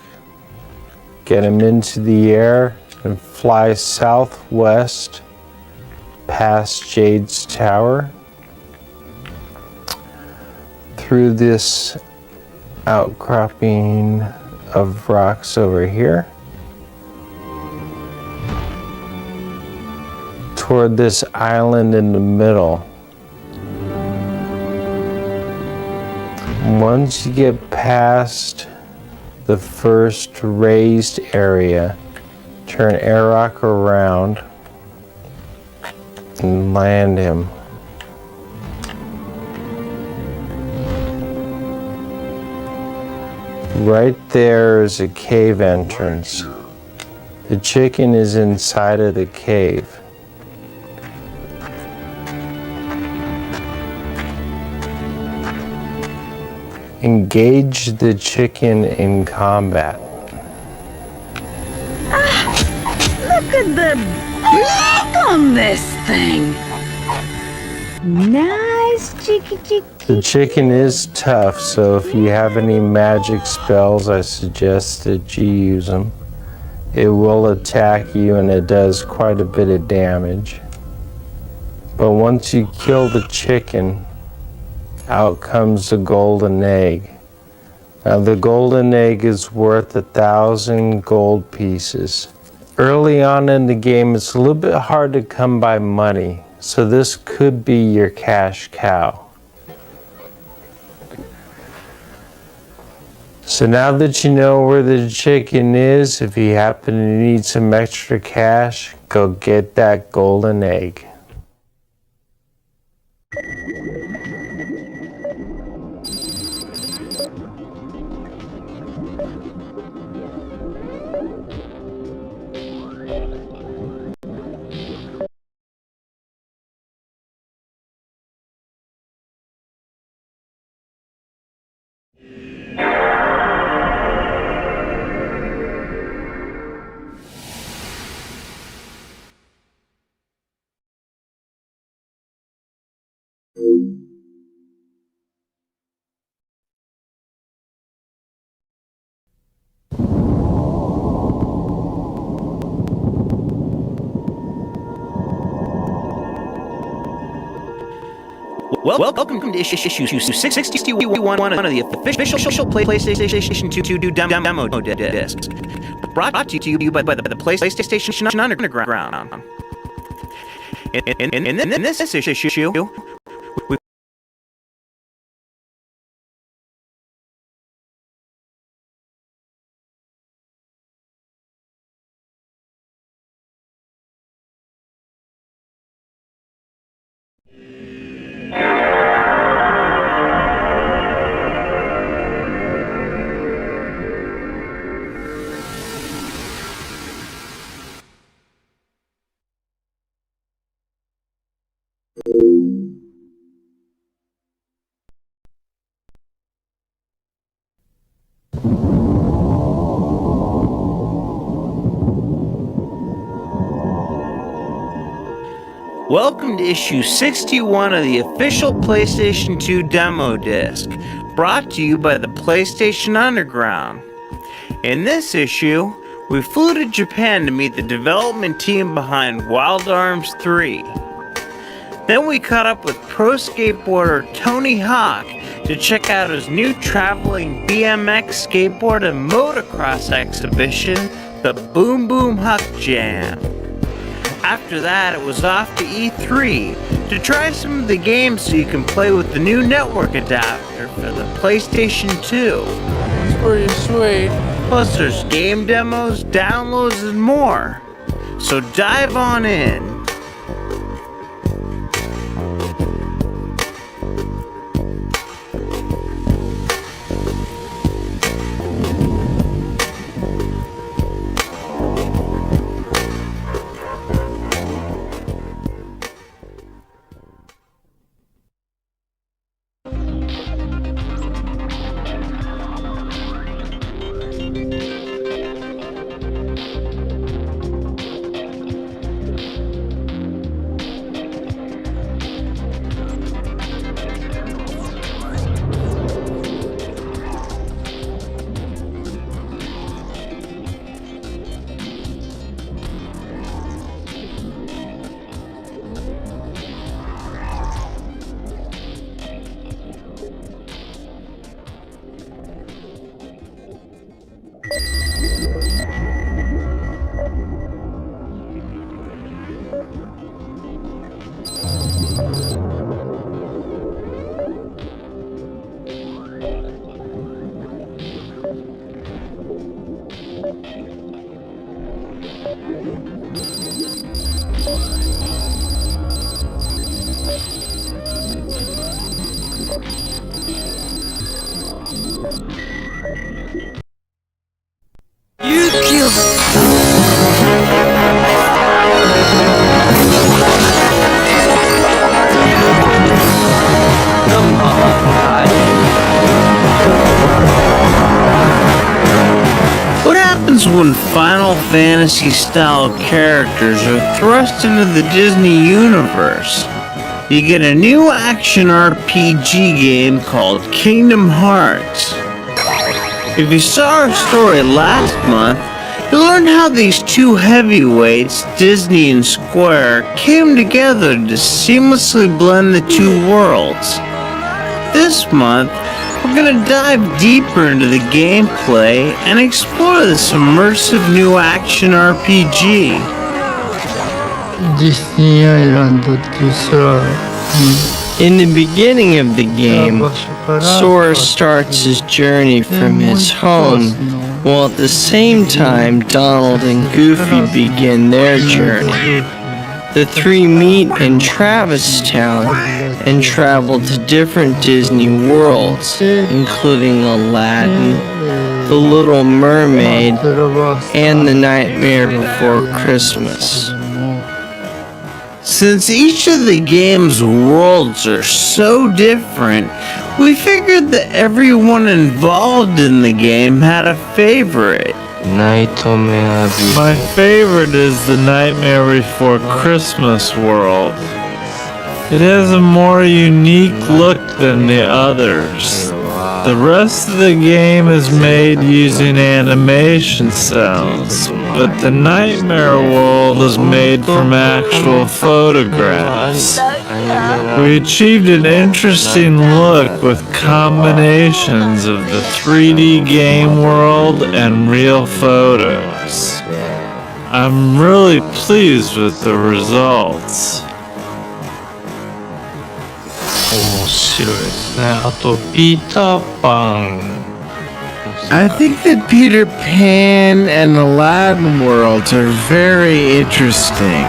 get him into the air, and fly southwest past Jade's Tower through this outcropping of rocks over here toward this island in the middle. Once you get past the first raised area, turn Arok around and land him. Right there is a cave entrance. The chicken is inside of the cave. Engage the chicken in combat. Look at the black on this thing. Nice cheeky. The chicken is tough, so if you have any magic spells, I suggest that you use them. It will attack you and it does quite a bit of damage. But once you kill the chicken, out comes the golden egg. Now the golden egg is worth 1,000 gold pieces. Early on in the game, it's a little bit hard to come by money, so this could be your cash cow. So now that you know where the chicken is, if you happen to need some extra cash, go get that golden egg. Welcome to issue 661 of the official PlayStation 2 demo disc. Brought to you by the PlayStation Underground. In this issue, welcome to issue 61 of the official PlayStation 2 demo disc, brought to you by the PlayStation Underground. In this issue, we flew to Japan to meet the development team behind Wild Arms 3. Then we caught up with pro skateboarder Tony Hawk to check out his new traveling BMX skateboard and motocross exhibition, the Boom Boom Huck Jam. After that, it was off to E3 to try some of the games so you can play with the new network adapter for the PlayStation 2. It's pretty sweet. Plus there's game demos, downloads, and more. So dive on in. What happens when Final Fantasy style characters are thrust into the Disney universe? You get a new action RPG game called Kingdom Hearts. If you saw our story last month, you learned how these two heavyweights, Disney and Square, came together to seamlessly blend the two worlds. This month, we're gonna dive deeper into the gameplay and explore this immersive new action RPG. Disney Island to Sora. In the beginning of the game, Sora starts his journey from his home, while at the same time Donald and Goofy begin their journey. The three meet in Travis Town and travel to different Disney worlds, including Aladdin, The Little Mermaid, and The Nightmare Before Christmas. Since each of the game's worlds are so different, we figured that everyone involved in the game had a favorite. My favorite is the Nightmare Before Christmas world. It has a more unique look than the others. The rest of the game is made using animation cells, but the Nightmare world is made from actual photographs. We achieved an interesting look with combinations of the 3D game world and real photos. I'm really pleased with the results. I think that Peter Pan and Aladdin worlds are very interesting.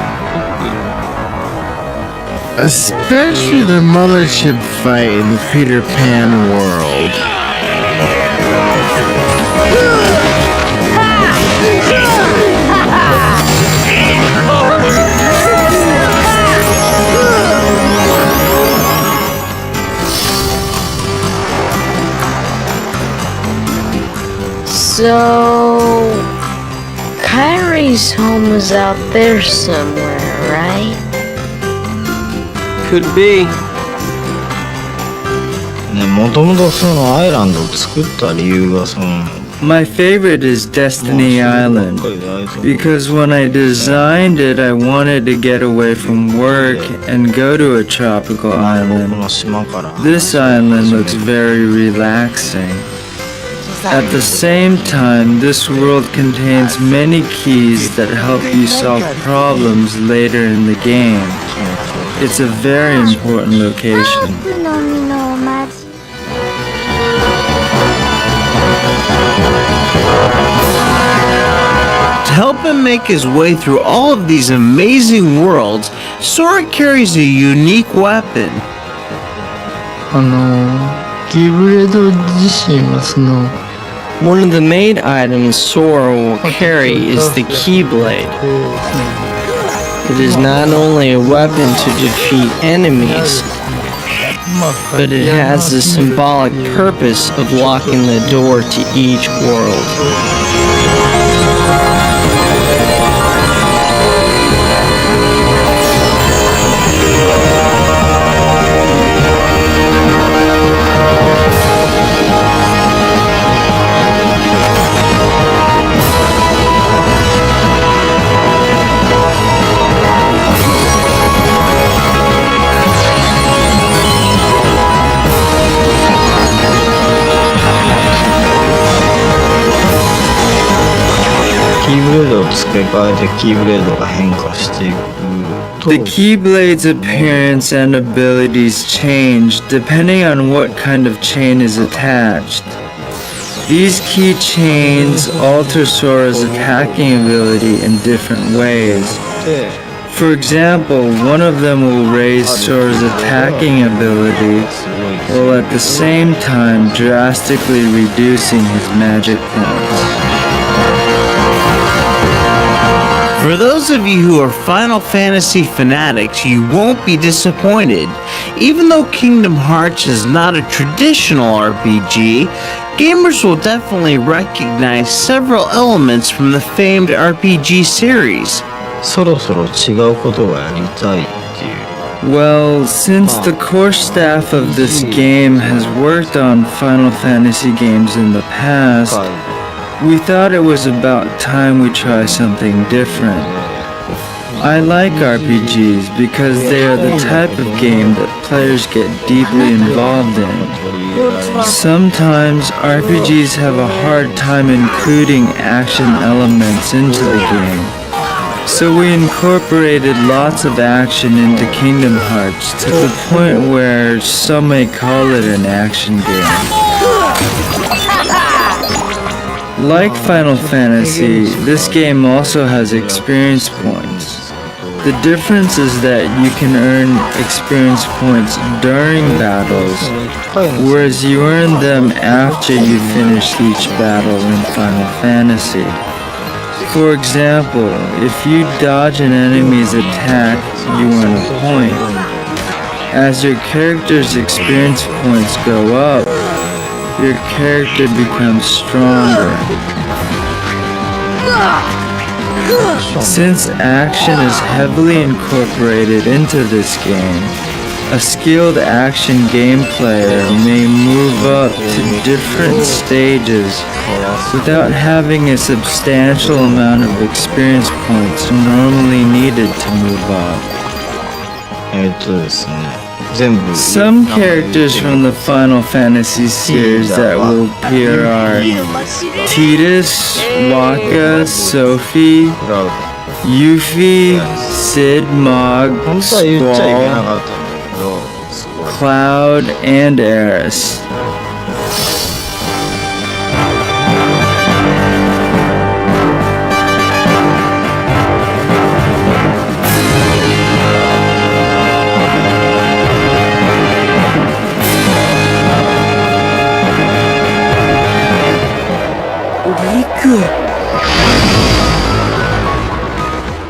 Especially the mothership fight in the Peter Pan world. So, Kyrie's home is out there somewhere, right? Could be. もともとそのアイランドを作った理由がその My favorite is Destiny Island, because when I designed it, I wanted to get away from work and go to a tropical island. This island looks very relaxing. At the same time, this world contains many keys that help you solve problems later in the game. It's a very important location. To help him make his way through all of these amazing worlds, Sora carries a unique weapon. キーブレード自身はその One of the main items Sora will carry is the Keyblade. It is not only a weapon to defeat enemies, but it has the symbolic purpose of locking the door to each world. The Keyblade's appearance and abilities change depending on what kind of chain is attached. These key chains alter Sora's attacking ability in different ways. For example, one of them will raise Sora's attacking ability, while at the same time drastically reducing his magic points. For those of you who are Final Fantasy fanatics, you won't be disappointed. Even though Kingdom Hearts is not a traditional RPG, gamers will definitely recognize several elements from the famed RPG series. Well, since the core staff of this game has worked on Final Fantasy games in the past, we thought it was about time we try something different. I like RPGs because they are the type of game that players get deeply involved in. Sometimes RPGs have a hard time including action elements into the game. So we incorporated lots of action into Kingdom Hearts to the point where some may call it an action game. Like Final Fantasy, this game also has experience points. The difference is that you can earn experience points during battles, whereas you earn them after you finish each battle in Final Fantasy. For example, if you dodge an enemy's attack, you earn a point. As your character's experience points go up, your character becomes stronger. Since action is heavily incorporated into this game, a skilled action game player may move up to different stages without having a substantial amount of experience points normally needed to move up. Some characters from the Final Fantasy series that will appear are Tidus, Wakka, Sophie, Yuffie, Cid, Mog, Squall, Cloud, and Aeris.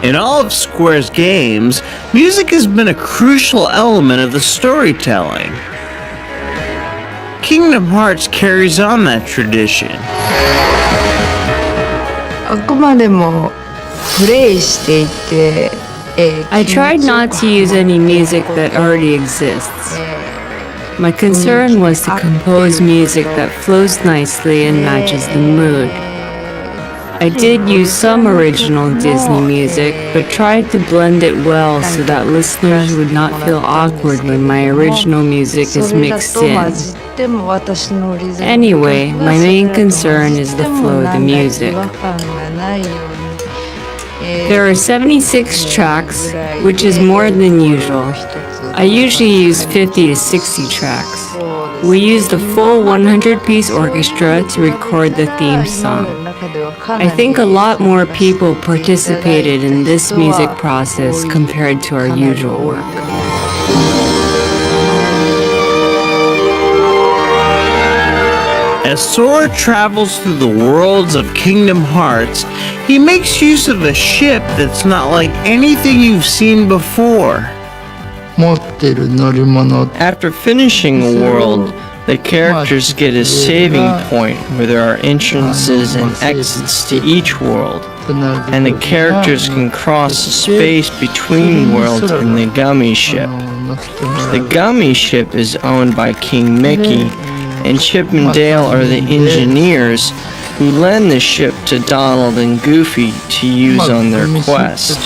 In all of Square's games, music has been a crucial element of the storytelling. Kingdom Hearts carries on that tradition. I tried not to use any music that already exists. My concern was to compose music that flows nicely and matches the mood. I did use some original Disney music, but tried to blend it well so that listeners would not feel awkward when my original music is mixed in. Anyway, my main concern is the flow of the music. There are 76 tracks, which is more than usual. I usually use 50 to 60 tracks. We used a full 100-piece orchestra to record the theme song. I think a lot more people participated in this music process compared to our usual work. As Sora travels through the worlds of Kingdom Hearts, he makes use of a ship that's not like anything you've seen before. After finishing a world, the characters get a saving point where there are entrances and exits to each world, and the characters can cross the space between worlds in the Gummy Ship. The Gummy Ship is owned by King Mickey, and Chip and Dale are the engineers who lend the ship to Donald and Goofy to use on their quest.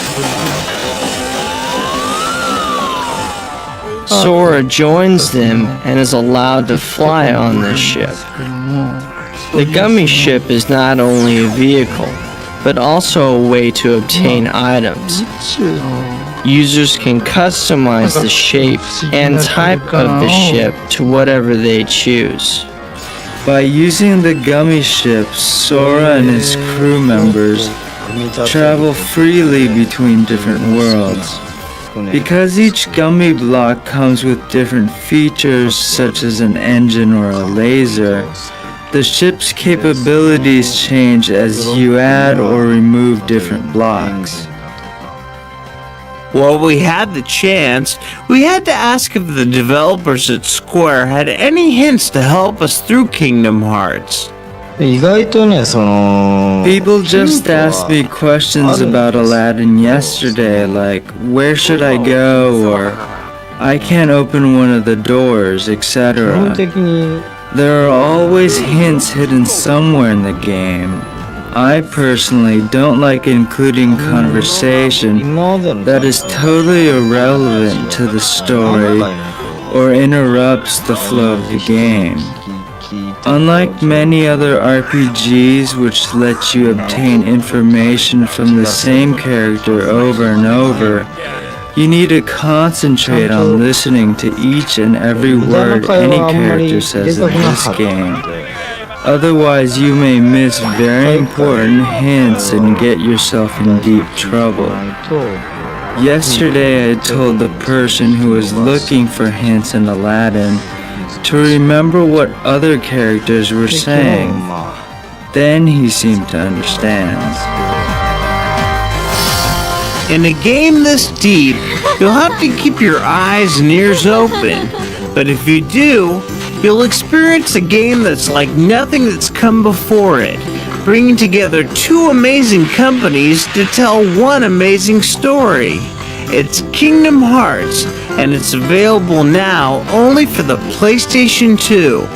Sora joins them and is allowed to fly on this ship. The Gummy Ship is not only a vehicle, but also a way to obtain items. Users can customize the shape and type of the ship to whatever they choose. By using the Gummy Ship, Sora and his crew members travel freely between different worlds. Because each gummy block comes with different features such as an engine or a laser, the ship's capabilities change as you add or remove different blocks. While we had the chance, we had to ask if the developers at Square had any hints to help us through Kingdom Hearts. People just asked me questions about Aladdin yesterday, like, where should I go, or I can't open one of the doors, etc. There are always hints hidden somewhere in the game. I personally don't like including conversation that is totally irrelevant to the story or interrupts the flow of the game. Unlike many other RPGs which let you obtain information from the same character over and over, you need to concentrate on listening to each and every word any character says in this game. Otherwise, you may miss very important hints and get yourself in deep trouble. Yesterday, I told the person who was looking for hints in Aladdin to remember what other characters were saying. Then he seemed to understand. In a game this deep, you'll have to keep your eyes and ears open. But if you do, you'll experience a game that's like nothing that's come before it, bringing together two amazing companies to tell one amazing story. It's Kingdom Hearts, and it's available now only for the PlayStation 2.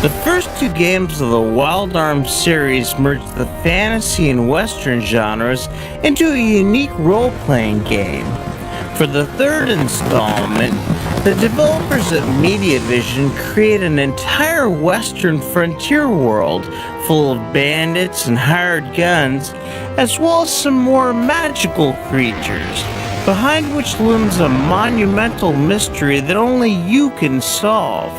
The first two games of the Wild Arms series merged the fantasy and western genres into a unique role-playing game. For the third installment, the developers at MediaVision create an entire western frontier world full of bandits and hired guns, as well as some more magical creatures, behind which looms a monumental mystery that only you can solve.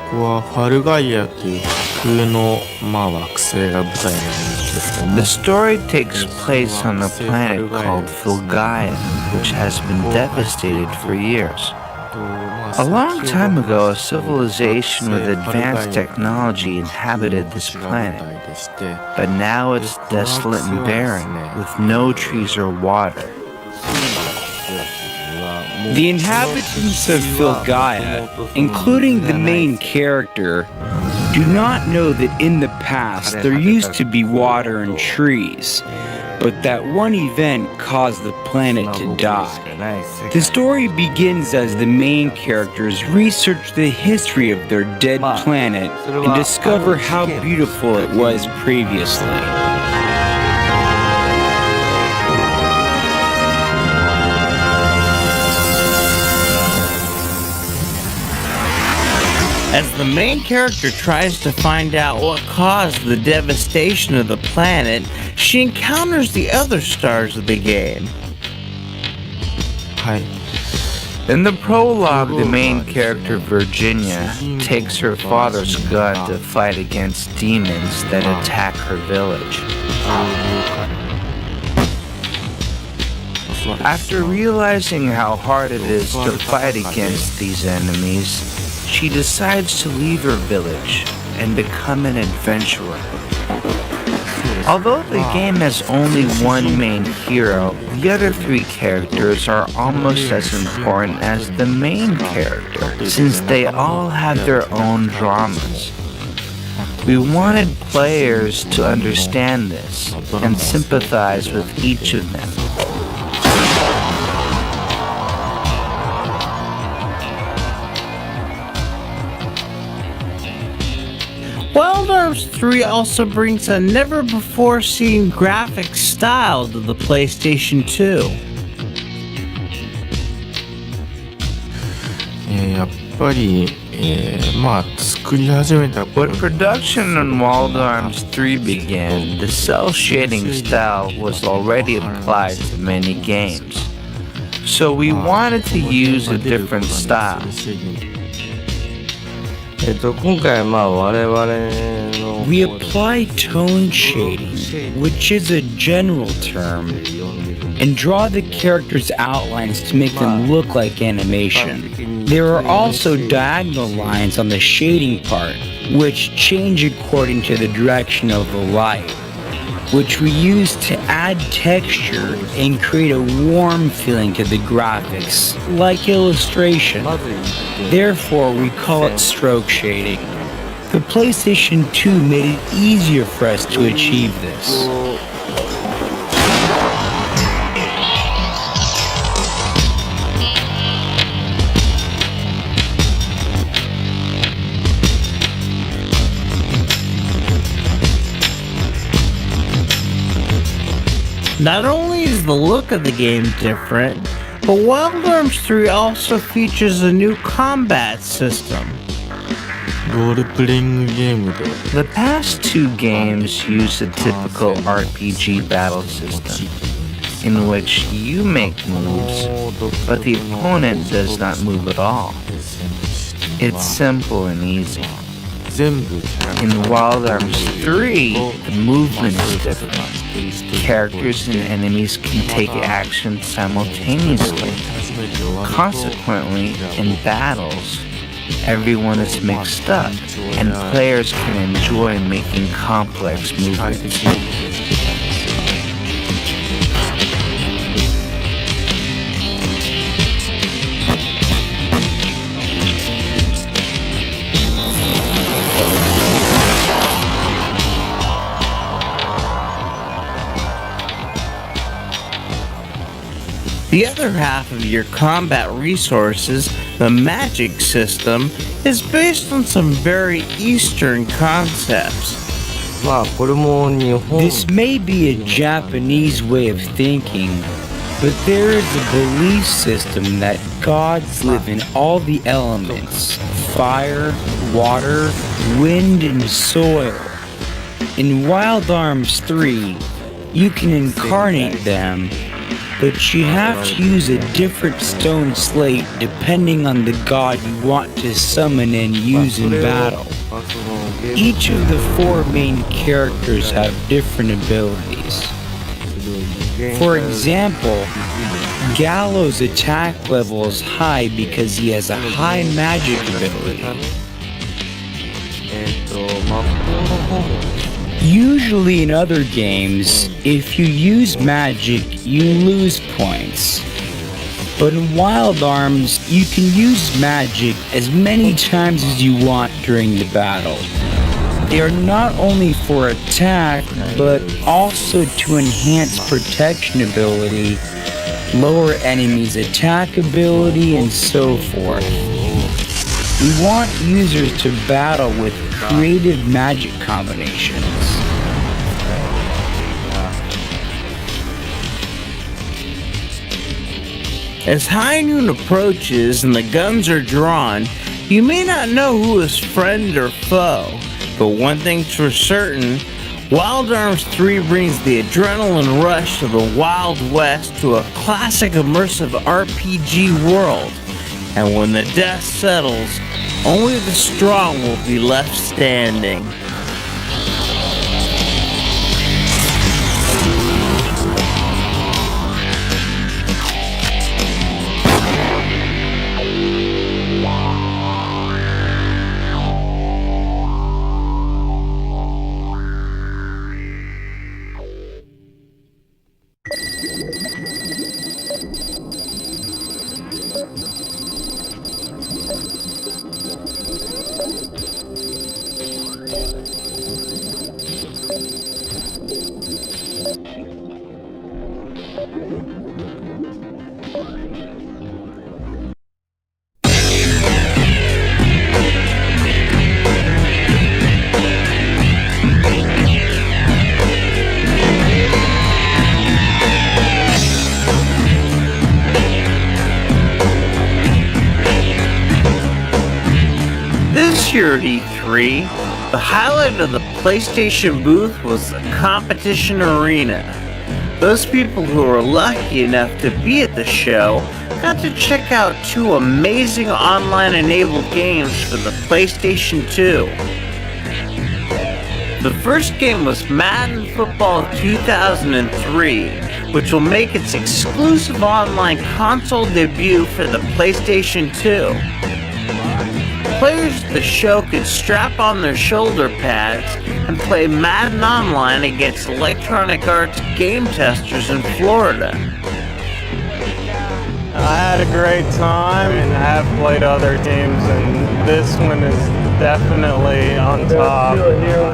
ここはファルガイアという架空の惑星が舞台なんですけども The story takes place on a planet called Filgaia, which has been devastated for years. A long time ago, a civilization with advanced technology inhabited this planet, but now it's desolate and barren, with no trees or water. The inhabitants of Filgaia, including the main character, do not know that in the past there used to be water and trees, but that one event caused the planet to die. The story begins as the main characters research the history of their dead planet and discover how beautiful it was previously. As the main character tries to find out what caused the devastation of the planet, she encounters the other stars of the game. In the prologue, the main character, Virginia, takes her father's gun to fight against demons that attack her village. After realizing how hard it is to fight against these enemies, she decides to leave her village and become an adventurer. Although the game has only one main hero, the other three characters are almost as important as the main character, since they all have their own dramas. We wanted players to understand this and sympathize with each of them. Wild Arms 3 also brings a never-before-seen graphic style to the PlayStation 2. やっぱりまあ作り始めた When production on Wild Arms 3 began, the cell shading style was already applied to many games. So we wanted to use a different style. 今回我々の We apply tone shading, which is a general term, and draw the characters' outlines to make them look like animation. There are also diagonal lines on the shading part, which change according to the direction of the light, which we use to add texture and create a warm feeling to the graphics, like illustration. Therefore, we call it stroke shading. The PlayStation 2 made it easier for us to achieve this. Not only is the look of the game different, but Wild Arms 3 also features a new combat system. ロールプレイングゲームで The past two games use a typical RPG battle system, in which you make moves, but the opponent does not move at all. It's simple and easy. In Wild Arms 3, the movement is different. Characters and enemies can take action simultaneously. Consequently, in battles, everyone is mixed up, and players can enjoy making complex movements. The other half of your combat resources, the magic system, is based on some very Eastern concepts. This may be a Japanese way of thinking, but there is a belief system that gods live in all the elements: fire, water, wind, and soil. In Wild Arms 3, you can incarnate them, but you have to use a different stone slate depending on the god you want to summon and use in battle. Each of the four main characters have different abilities. For example, Gallo's attack level is high because he has a high magic ability. Usually in other games, if you use magic, you lose points. But in Wild Arms, you can use magic as many times as you want during the battle. They are not only for attack, but also to enhance protection ability, lower enemies' attack ability, and so forth. We want users to battle with creative magic combinations. As high noon approaches and the guns are drawn, you may not know who is friend or foe, but one thing's for certain, Wild Arms 3 brings the adrenaline rush of the Wild West to a classic immersive RPG world, and when the dust settles, only the strong will be left standing. This year at E3, the highlight of the PlayStation booth was the competition arena. Those people who were lucky enough to be at the show got to check out 2 amazing online-enabled games for the PlayStation 2. The first game was Madden Football 2003, which will make its exclusive online console debut for the PlayStation 2. Players at the show could strap on their shoulder pads and play Madden Online against Electronic Arts game testers in Florida. I had a great time, and I have played other teams, and this one is definitely on top.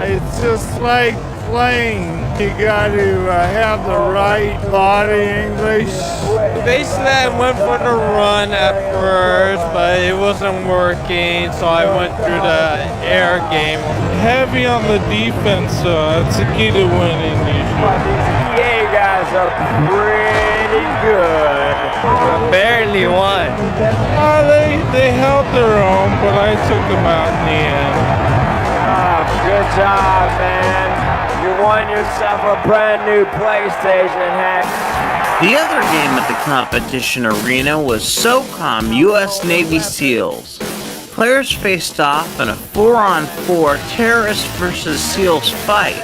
It's just like playing. You got to have the right body English. Basically, I went for the run at first, but it wasn't working, so I went through the air game. Heavy on the defense, it's a key to winning usually. Yeah, you guys are pretty good. Barely won. They held their own, but I took them out in the end. Good job, man. You won yourself a brand new PlayStation, heck. The other game at the competition arena was SOCOM US Navy SEALs. Players faced off in a 4-on-4 terrorist versus SEALs fight,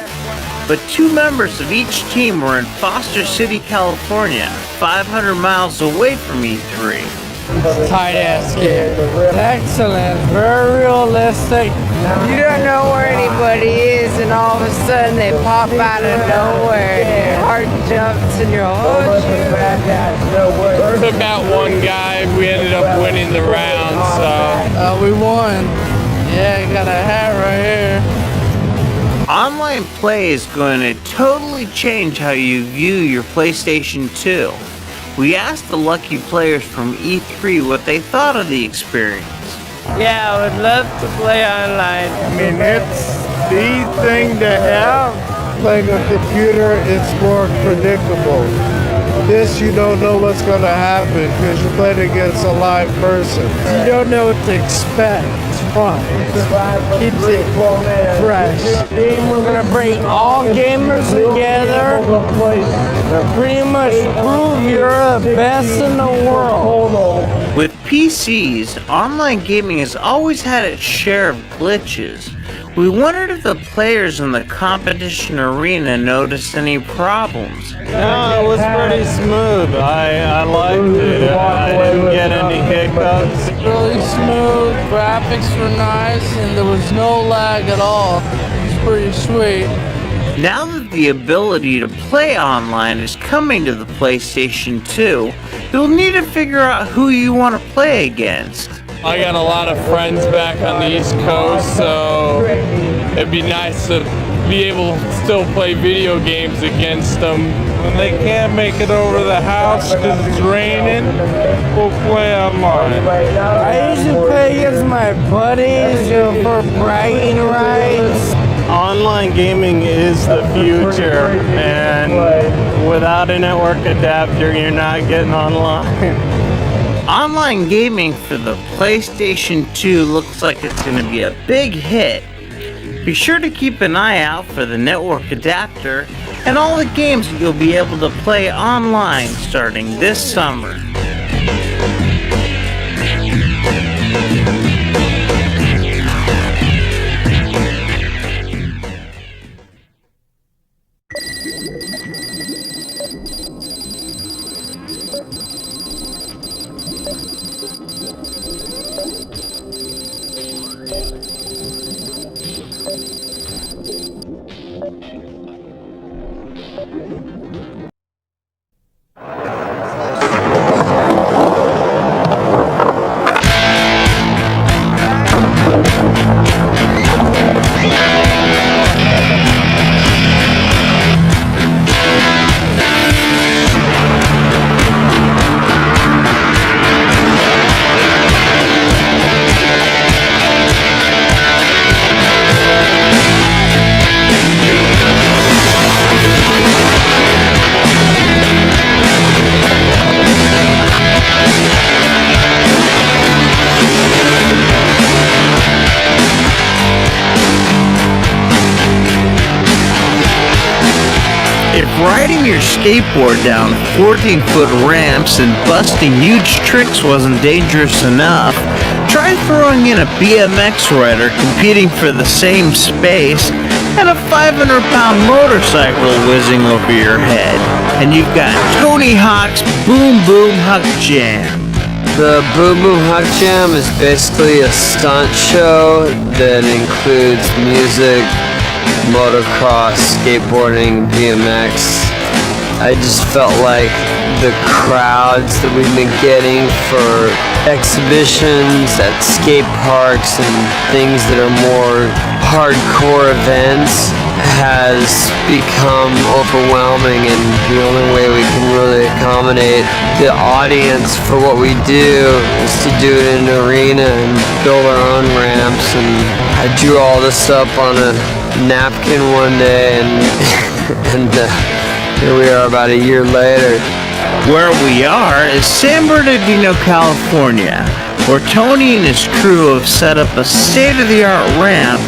but 2 members of each team were in Foster City, California, 500 miles away from E3. Tight ass game. Excellent. Very realistic. You don't know where anybody is, and all of a sudden they pop out of nowhere, and your heart jumps, and you're Took out one guy. We ended up winning the round, so. we won. Yeah, you got a hat right here. Online play is going to totally change how you view your PlayStation 2. We asked the lucky players from E3 what they thought of the experience. Yeah, I would love to play online. I mean, it's the thing to have. Playing a computer, it's more predictable. This, you don't know what's going to happen because you're playing against a live person. You don't know what to expect. It's fun. Keeps it fresh. We're going to bring all gamers together and pretty much prove you're the best in the world. With PCs, online gaming has always had its share of glitches. We wondered if the players in the competition arena noticed any problems. No, it was pretty smooth. I liked it. I didn't get any hiccups. Really smooth, graphics were nice, and there was no lag at all. It's pretty sweet. Now that the ability to play online is coming to the PlayStation 2, you'll need to figure out who you want to play against. I got a lot of friends back on the East Coast, so it'd be nice to be able to still play video games against them. When they can't make it over the house because it's raining, we'll play online. I usually play against my buddies for bragging rights. Online gaming is the future, and without a network adapter, you're not getting online. Online gaming for the PlayStation 2 looks like it's going to be a big hit. Be sure to keep an eye out for the network adapter and all the games that you'll be able to play online starting this summer. skateboard down 14-foot ramps and busting huge tricks wasn't dangerous enough, try throwing in a BMX rider competing for the same space and a 500-pound motorcycle whizzing over your head, and you've got Tony Hawk's Boom Boom Huck Jam. The Boom Boom Huck Jam is basically a stunt show that includes music, motocross, skateboarding, BMX. I just felt like the crowds that we've been getting for exhibitions at skate parks and things that are more hardcore events has become overwhelming, and the only way we can really accommodate the audience for what we do is to do it in an arena and build our own ramps. And I drew all this up on a napkin one day, and here we are about a year later. Where we are is San Bernardino, California, where Tony and his crew have set up a state-of-the-art ramp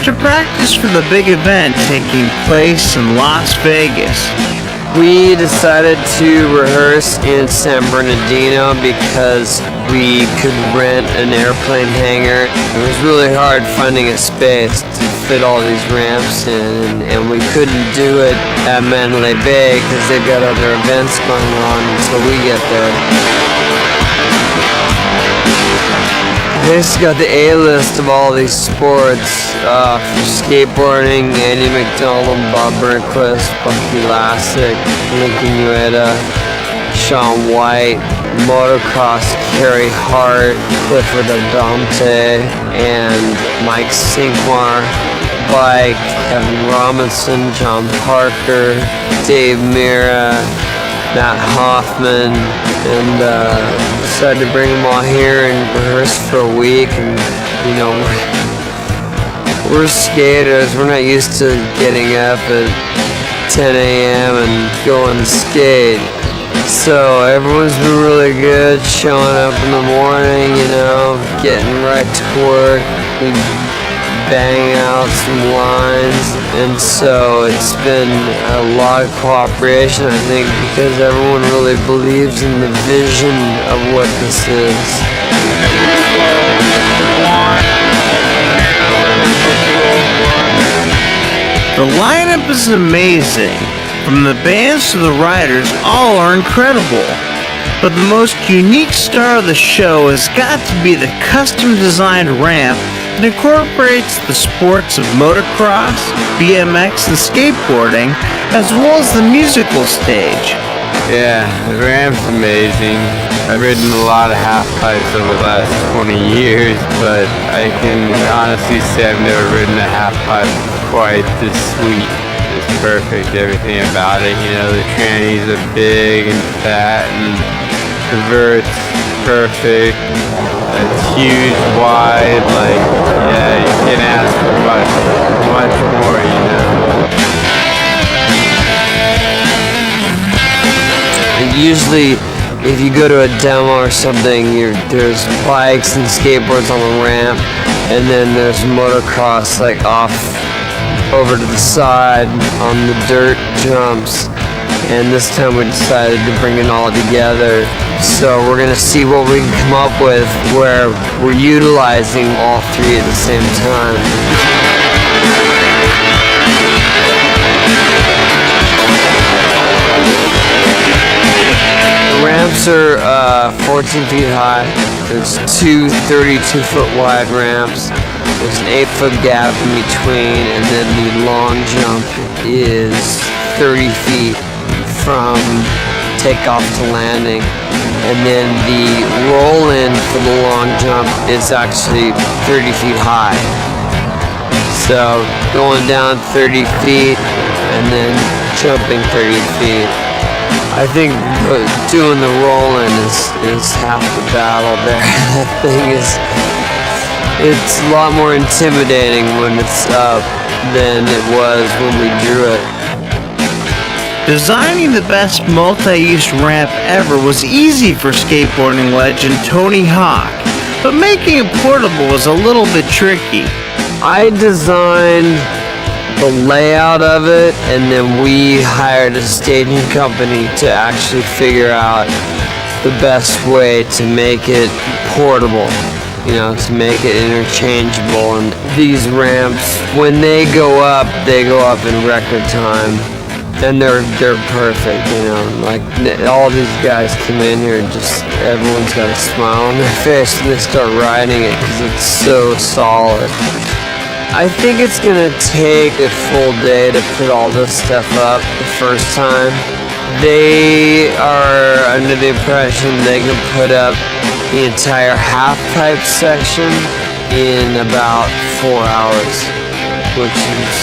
to practice for the big event taking place in Las Vegas. We decided to rehearse in San Bernardino because we could rent an airplane hangar. It was really hard finding a space to fit all these ramps in, and we couldn't do it at Mandalay Bay because they've got other events going on until we get there. They just got the A-list of all these sports, for skateboarding, Andy McDonald, Bob Burnquist, Bucky Lassick, Lincoln Ueda, Shaun White, motocross, Carey Hart, Clifford Adamte, and Mike Sinkmar, bike, Kevin Robinson, John Parker, Dave Mira, Matt Hoffman, and decided to bring them all here and rehearse for a week. And you know, we're skaters. We're not used to getting up at 10 a.m. and going to skate. So everyone's been really good, showing up in the morning, you know, getting right to work. We bang out some lines, and so it's been a lot of cooperation, I think, because everyone really believes in the vision of what this is. The lineup is amazing. From the bands to the riders, all are incredible. But the most unique star of the show has got to be the custom-designed ramp that incorporates the sports of motocross, BMX, and skateboarding, as well as the musical stage. Yeah, the ramp's amazing. I've ridden a lot of half-pipes over the last 20 years, but I can honestly say I've never ridden a half-pipe quite this sweet. It's perfect, everything about it. You know, the trannies are big and fat, and the vert's perfect. It's huge, wide, like, yeah, you can't ask for much more, you know. And usually, if you go to a demo or something, there's bikes and skateboards on the ramp, and then there's motocross like off over to the side on the dirt jumps. And this time we decided to bring it all together. So we're gonna see what we can come up with where we're utilizing all three at the same time. The ramps are 14 feet high. There's two 32-foot wide ramps. There's an 8-foot gap in between, and then the long jump is 30 feet from takeoff to landing. And then the roll-in for the long jump is actually 30 feet high. So going down 30 feet and then jumping 30 feet. I think doing the roll-in is half the battle there. That thing it's a lot more intimidating when it's up than it was when we drew it. Designing the best multi-use ramp ever was easy for skateboarding legend Tony Hawk, but making it portable was a little bit tricky. I designed the layout of it, and then we hired a staging company to actually figure out the best way to make it portable, to make it interchangeable. And these ramps, when they go up in record time, and they're perfect, like all these guys come in here and just everyone's got a smile on their face when they start riding it because it's so solid. I think it's gonna take a full day to put all this stuff up the first time. They are under the impression they can put up the entire half-pipe section in about 4 hours, which is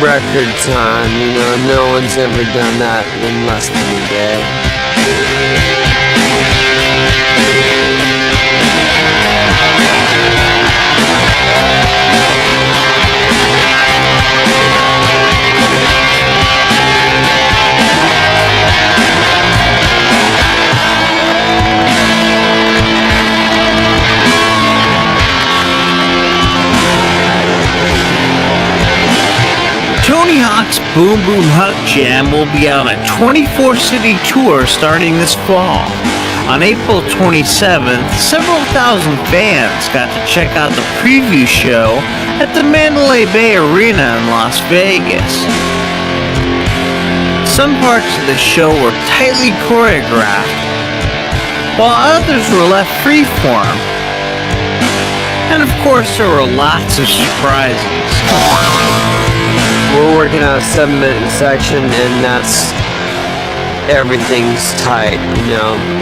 record time. No one's ever done that in less than a day. Tony Hawk's Boom Boom Huck Jam will be on a 24-city tour starting this fall. On April 27th, several thousand fans got to check out the preview show at the Mandalay Bay Arena in Las Vegas. Some parts of the show were tightly choreographed, while others were left freeform. And of course, there were lots of surprises. We're working on a 7-minute section, and everything's tight,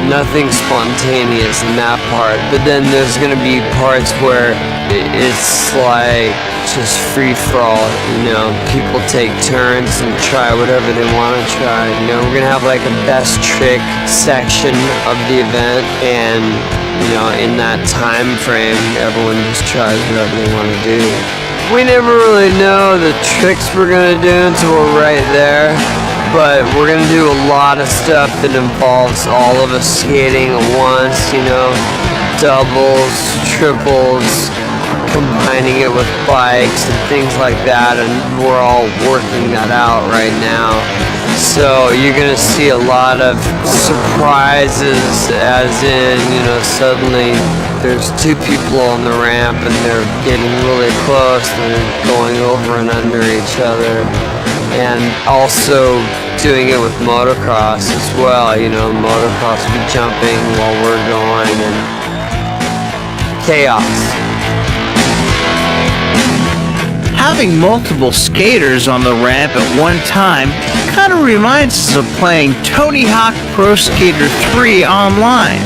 nothing's spontaneous in that part. But then there's gonna be parts where it's like just free for all, people take turns and try whatever they want to try. We're gonna have like a best trick section of the event, and in that time frame, everyone just tries whatever they want to do. We never really know the tricks we're gonna do until we're right there, but we're gonna do a lot of stuff that involves all of us skating at once, doubles, triples, combining it with bikes and things like that, and we're all working that out right now. So you're gonna see a lot of surprises, as in, suddenly there's two people on the ramp and they're getting really close and they're going over and under each other. And also doing it with motocross as well, motocross will be jumping while we're going, and chaos. Having multiple skaters on the ramp at one time kind of reminds us of playing Tony Hawk Pro Skater 3 online.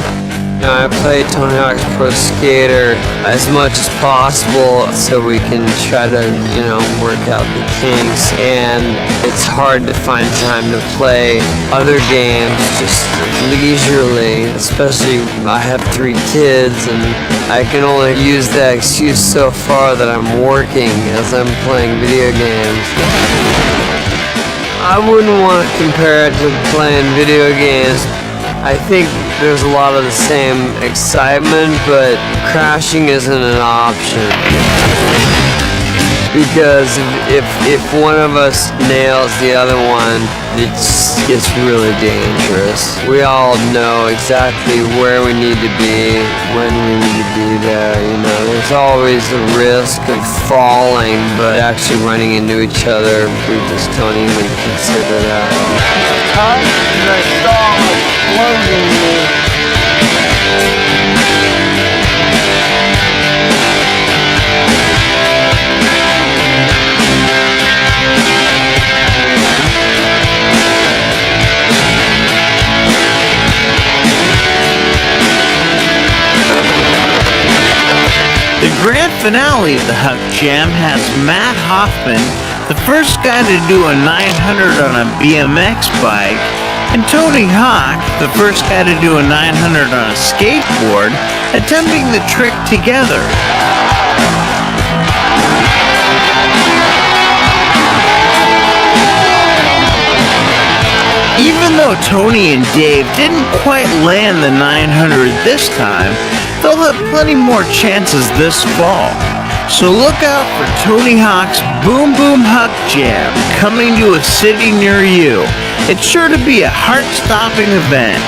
I play Tony Hawk's Pro Skater as much as possible so we can try to, work out the kinks. And it's hard to find time to play other games just leisurely, especially I have 3 kids and I can only use that excuse so far that I'm working as I'm playing video games. I wouldn't want to compare it to playing video games. I think there's a lot of the same excitement, but crashing isn't an option. Because if one of us nails the other one, it gets really dangerous. We all know exactly where we need to be, when we need to be there, There's always the risk of falling, but actually running into each other, we just don't even consider that. The grand finale of the Huck Jam has Matt Hoffman, the first guy to do a 900 on a BMX bike, and Tony Hawk, the first guy to do a 900 on a skateboard, attempting the trick together. Even though Tony and Dave didn't quite land the 900 this time, they'll have plenty more chances this fall. So look out for Tony Hawk's Boom Boom Huck Jam coming to a city near you. It's sure to be a heart-stopping event.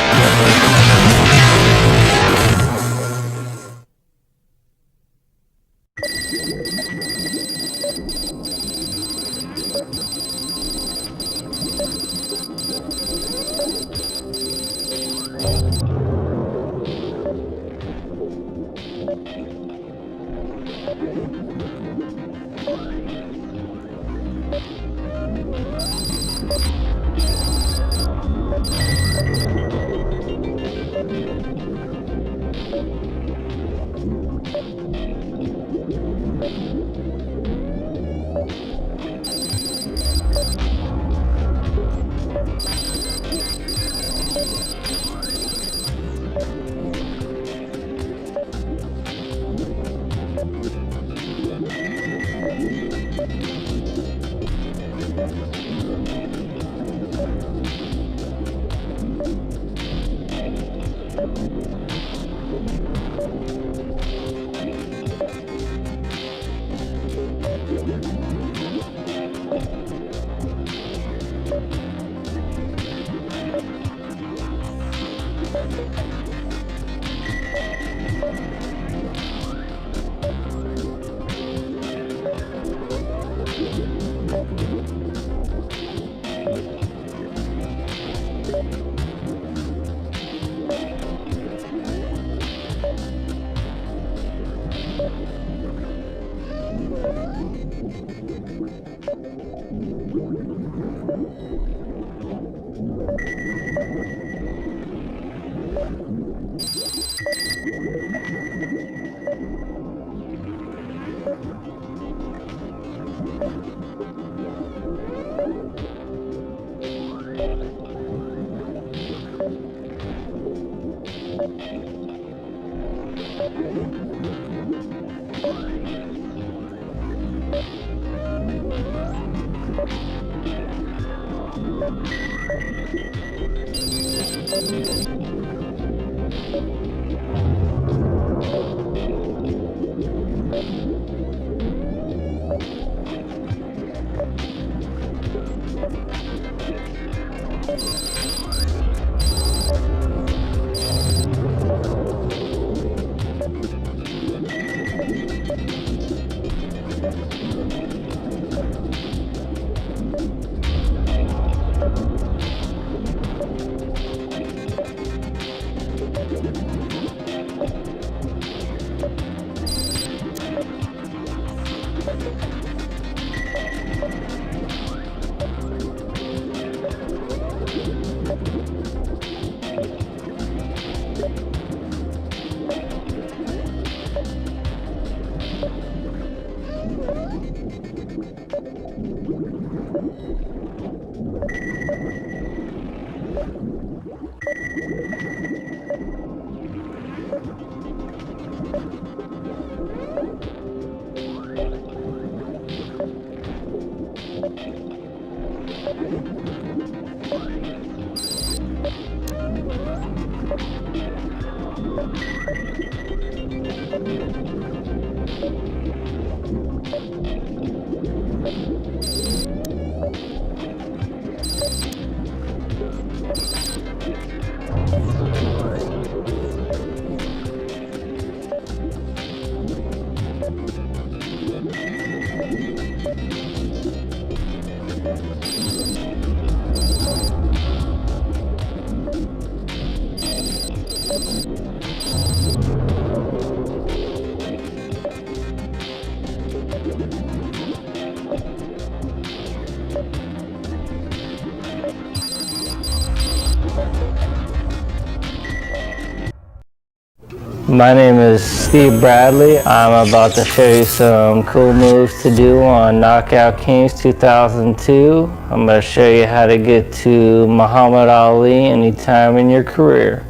My name is Steve Bradley. I'm about to show you some cool moves to do on Knockout Kings 2002. I'm going to show you how to get to Muhammad Ali anytime in your career.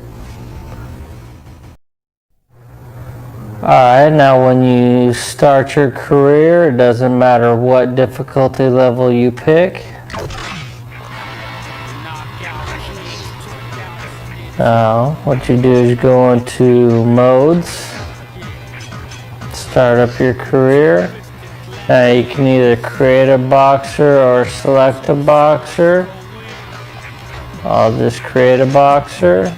Alright, now when you start your career, it doesn't matter what difficulty level you pick. Now, what you do is go into modes, start up your career. Now you can either create a boxer or select a boxer. I'll just create a boxer.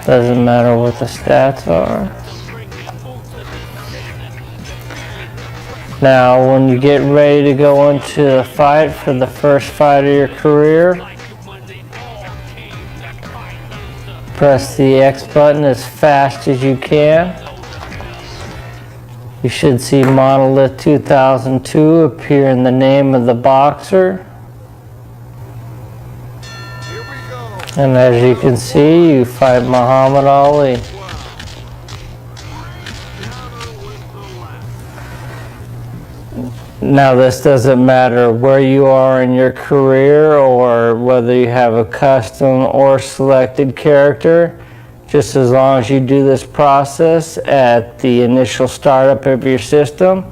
Doesn't matter what the stats are. Now, when you get ready to go into a fight for the first fight of your career, press the X button as fast as you can. You should see Monolith 2002 appear in the name of the boxer. And as you can see, you fight Muhammad Ali. Now this doesn't matter where you are in your career or whether you have a custom or selected character. Just as long as you do this process at the initial startup of your system.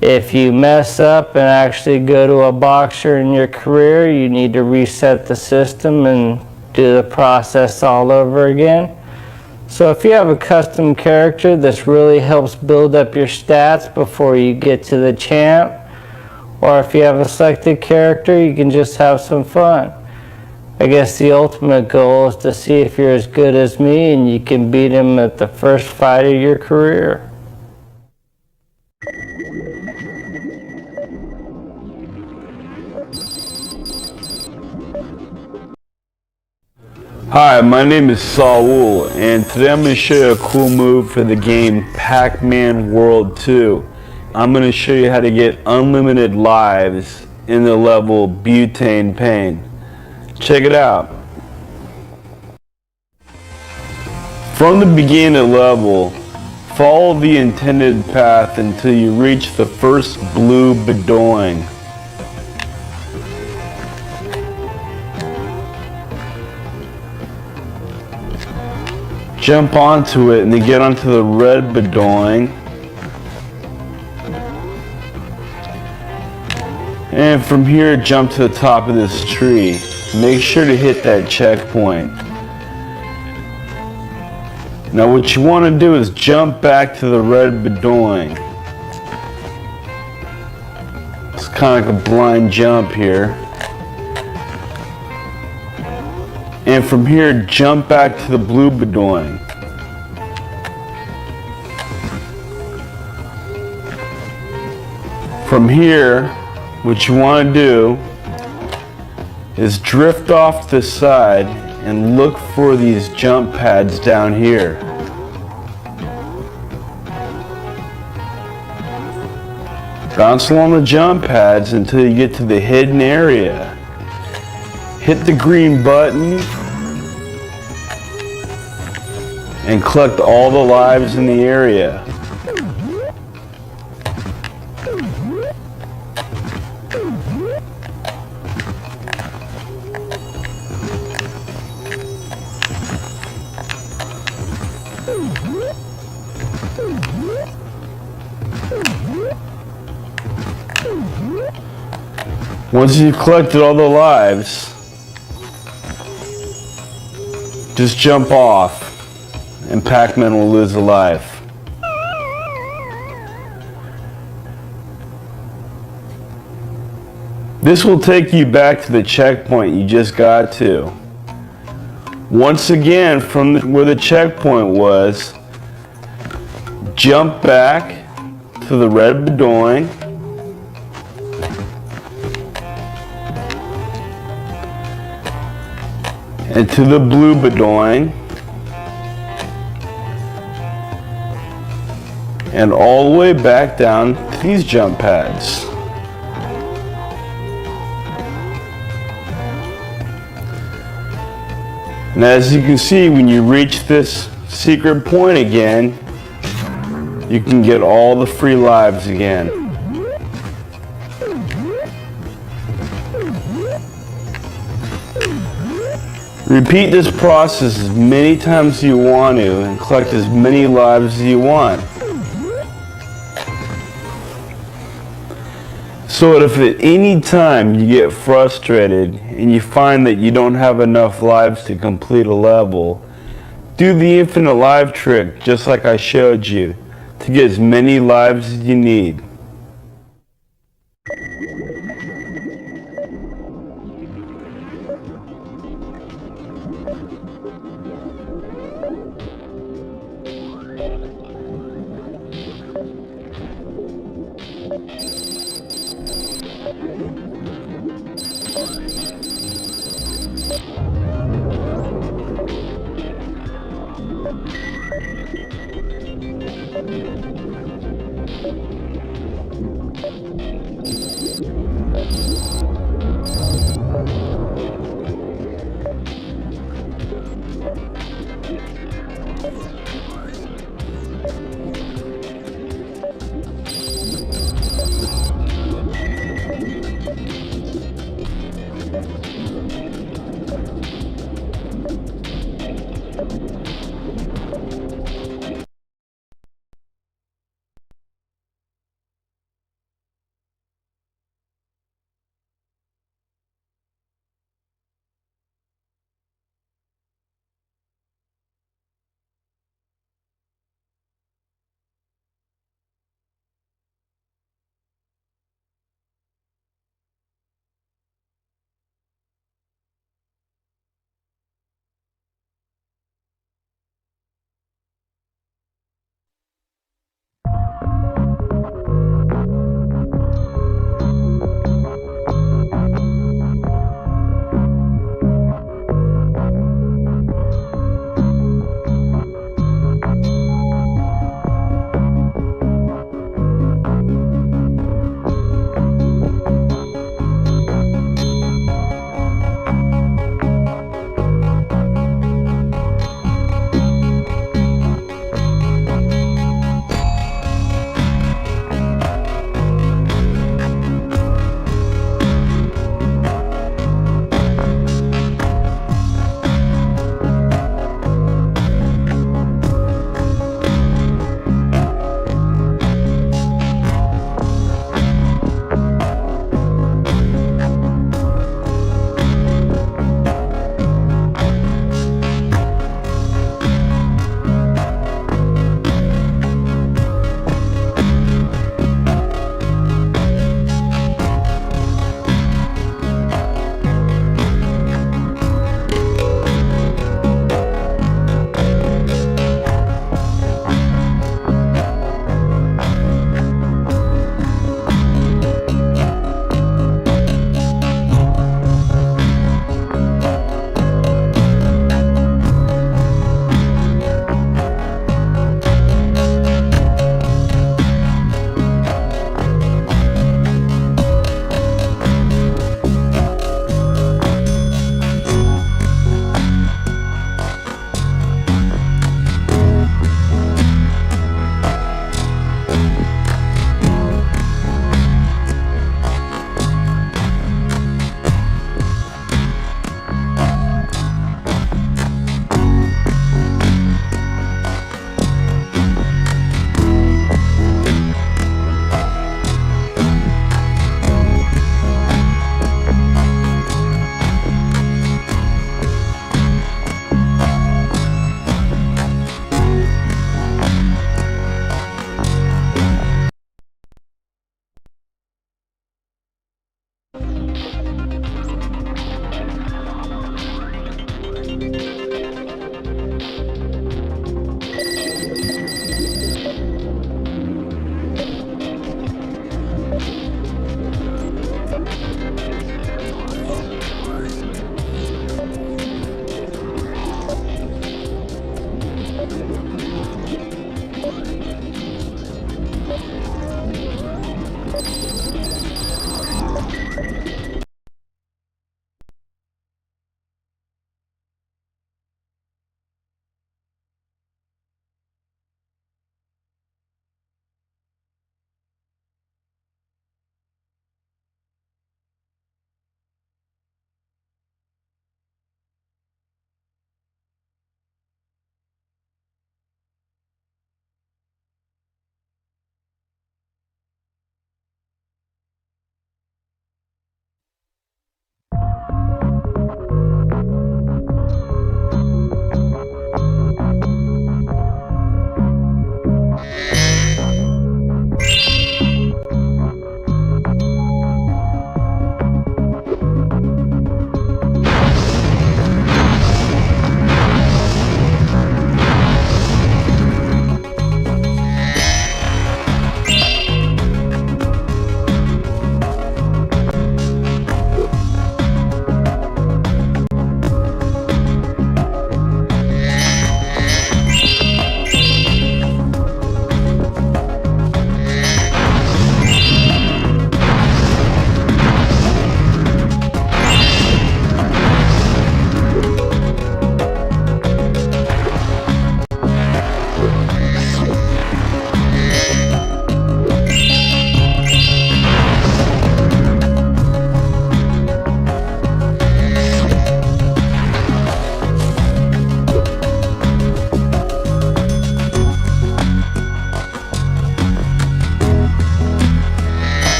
If you mess up and actually go to a boxer in your career, you need to reset the system and do the process all over again. So if you have a custom character, this really helps build up your stats before you get to the champ. Or if you have a selected character, you can just have some fun. I guess the ultimate goal is to see if you're as good as me and you can beat him at the first fight of your career. Hi, my name is Saul, and today I'm going to show you a cool move for the game Pac-Man World 2. I'm going to show you how to get unlimited lives in the level Butane Pain. Check it out. From the beginning of the level, follow the intended path until you reach the first blue Bedoing. Jump onto it and then get onto the red Bedoing. And from here, jump to the top of this tree. Make sure to hit that checkpoint. Now what you want to do is jump back to the red Bedoing. It's kind of like a blind jump here. And from here, jump back to the blue Bedoing. From here, what you want to do is drift off to the side and look for these jump pads down here. Bounce along the jump pads until you get to the hidden area. Hit the green button and collect all the lives in the area. Once you've collected all the lives, just jump off and Pac-Man will lose a life. This will take you back to the checkpoint you just got to. Once again, from where the checkpoint was, jump back to the red Bedoing. And to the blue Bedoing. And all the way back down to these jump pads. And as you can see, when you reach this secret point again, you can get all the free lives again. Repeat this process as many times as you want to and collect as many lives as you want. So that if at any time you get frustrated and you find that you don't have enough lives to complete a level, do the infinite life trick just like I showed you to get as many lives as you need.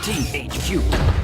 THQ.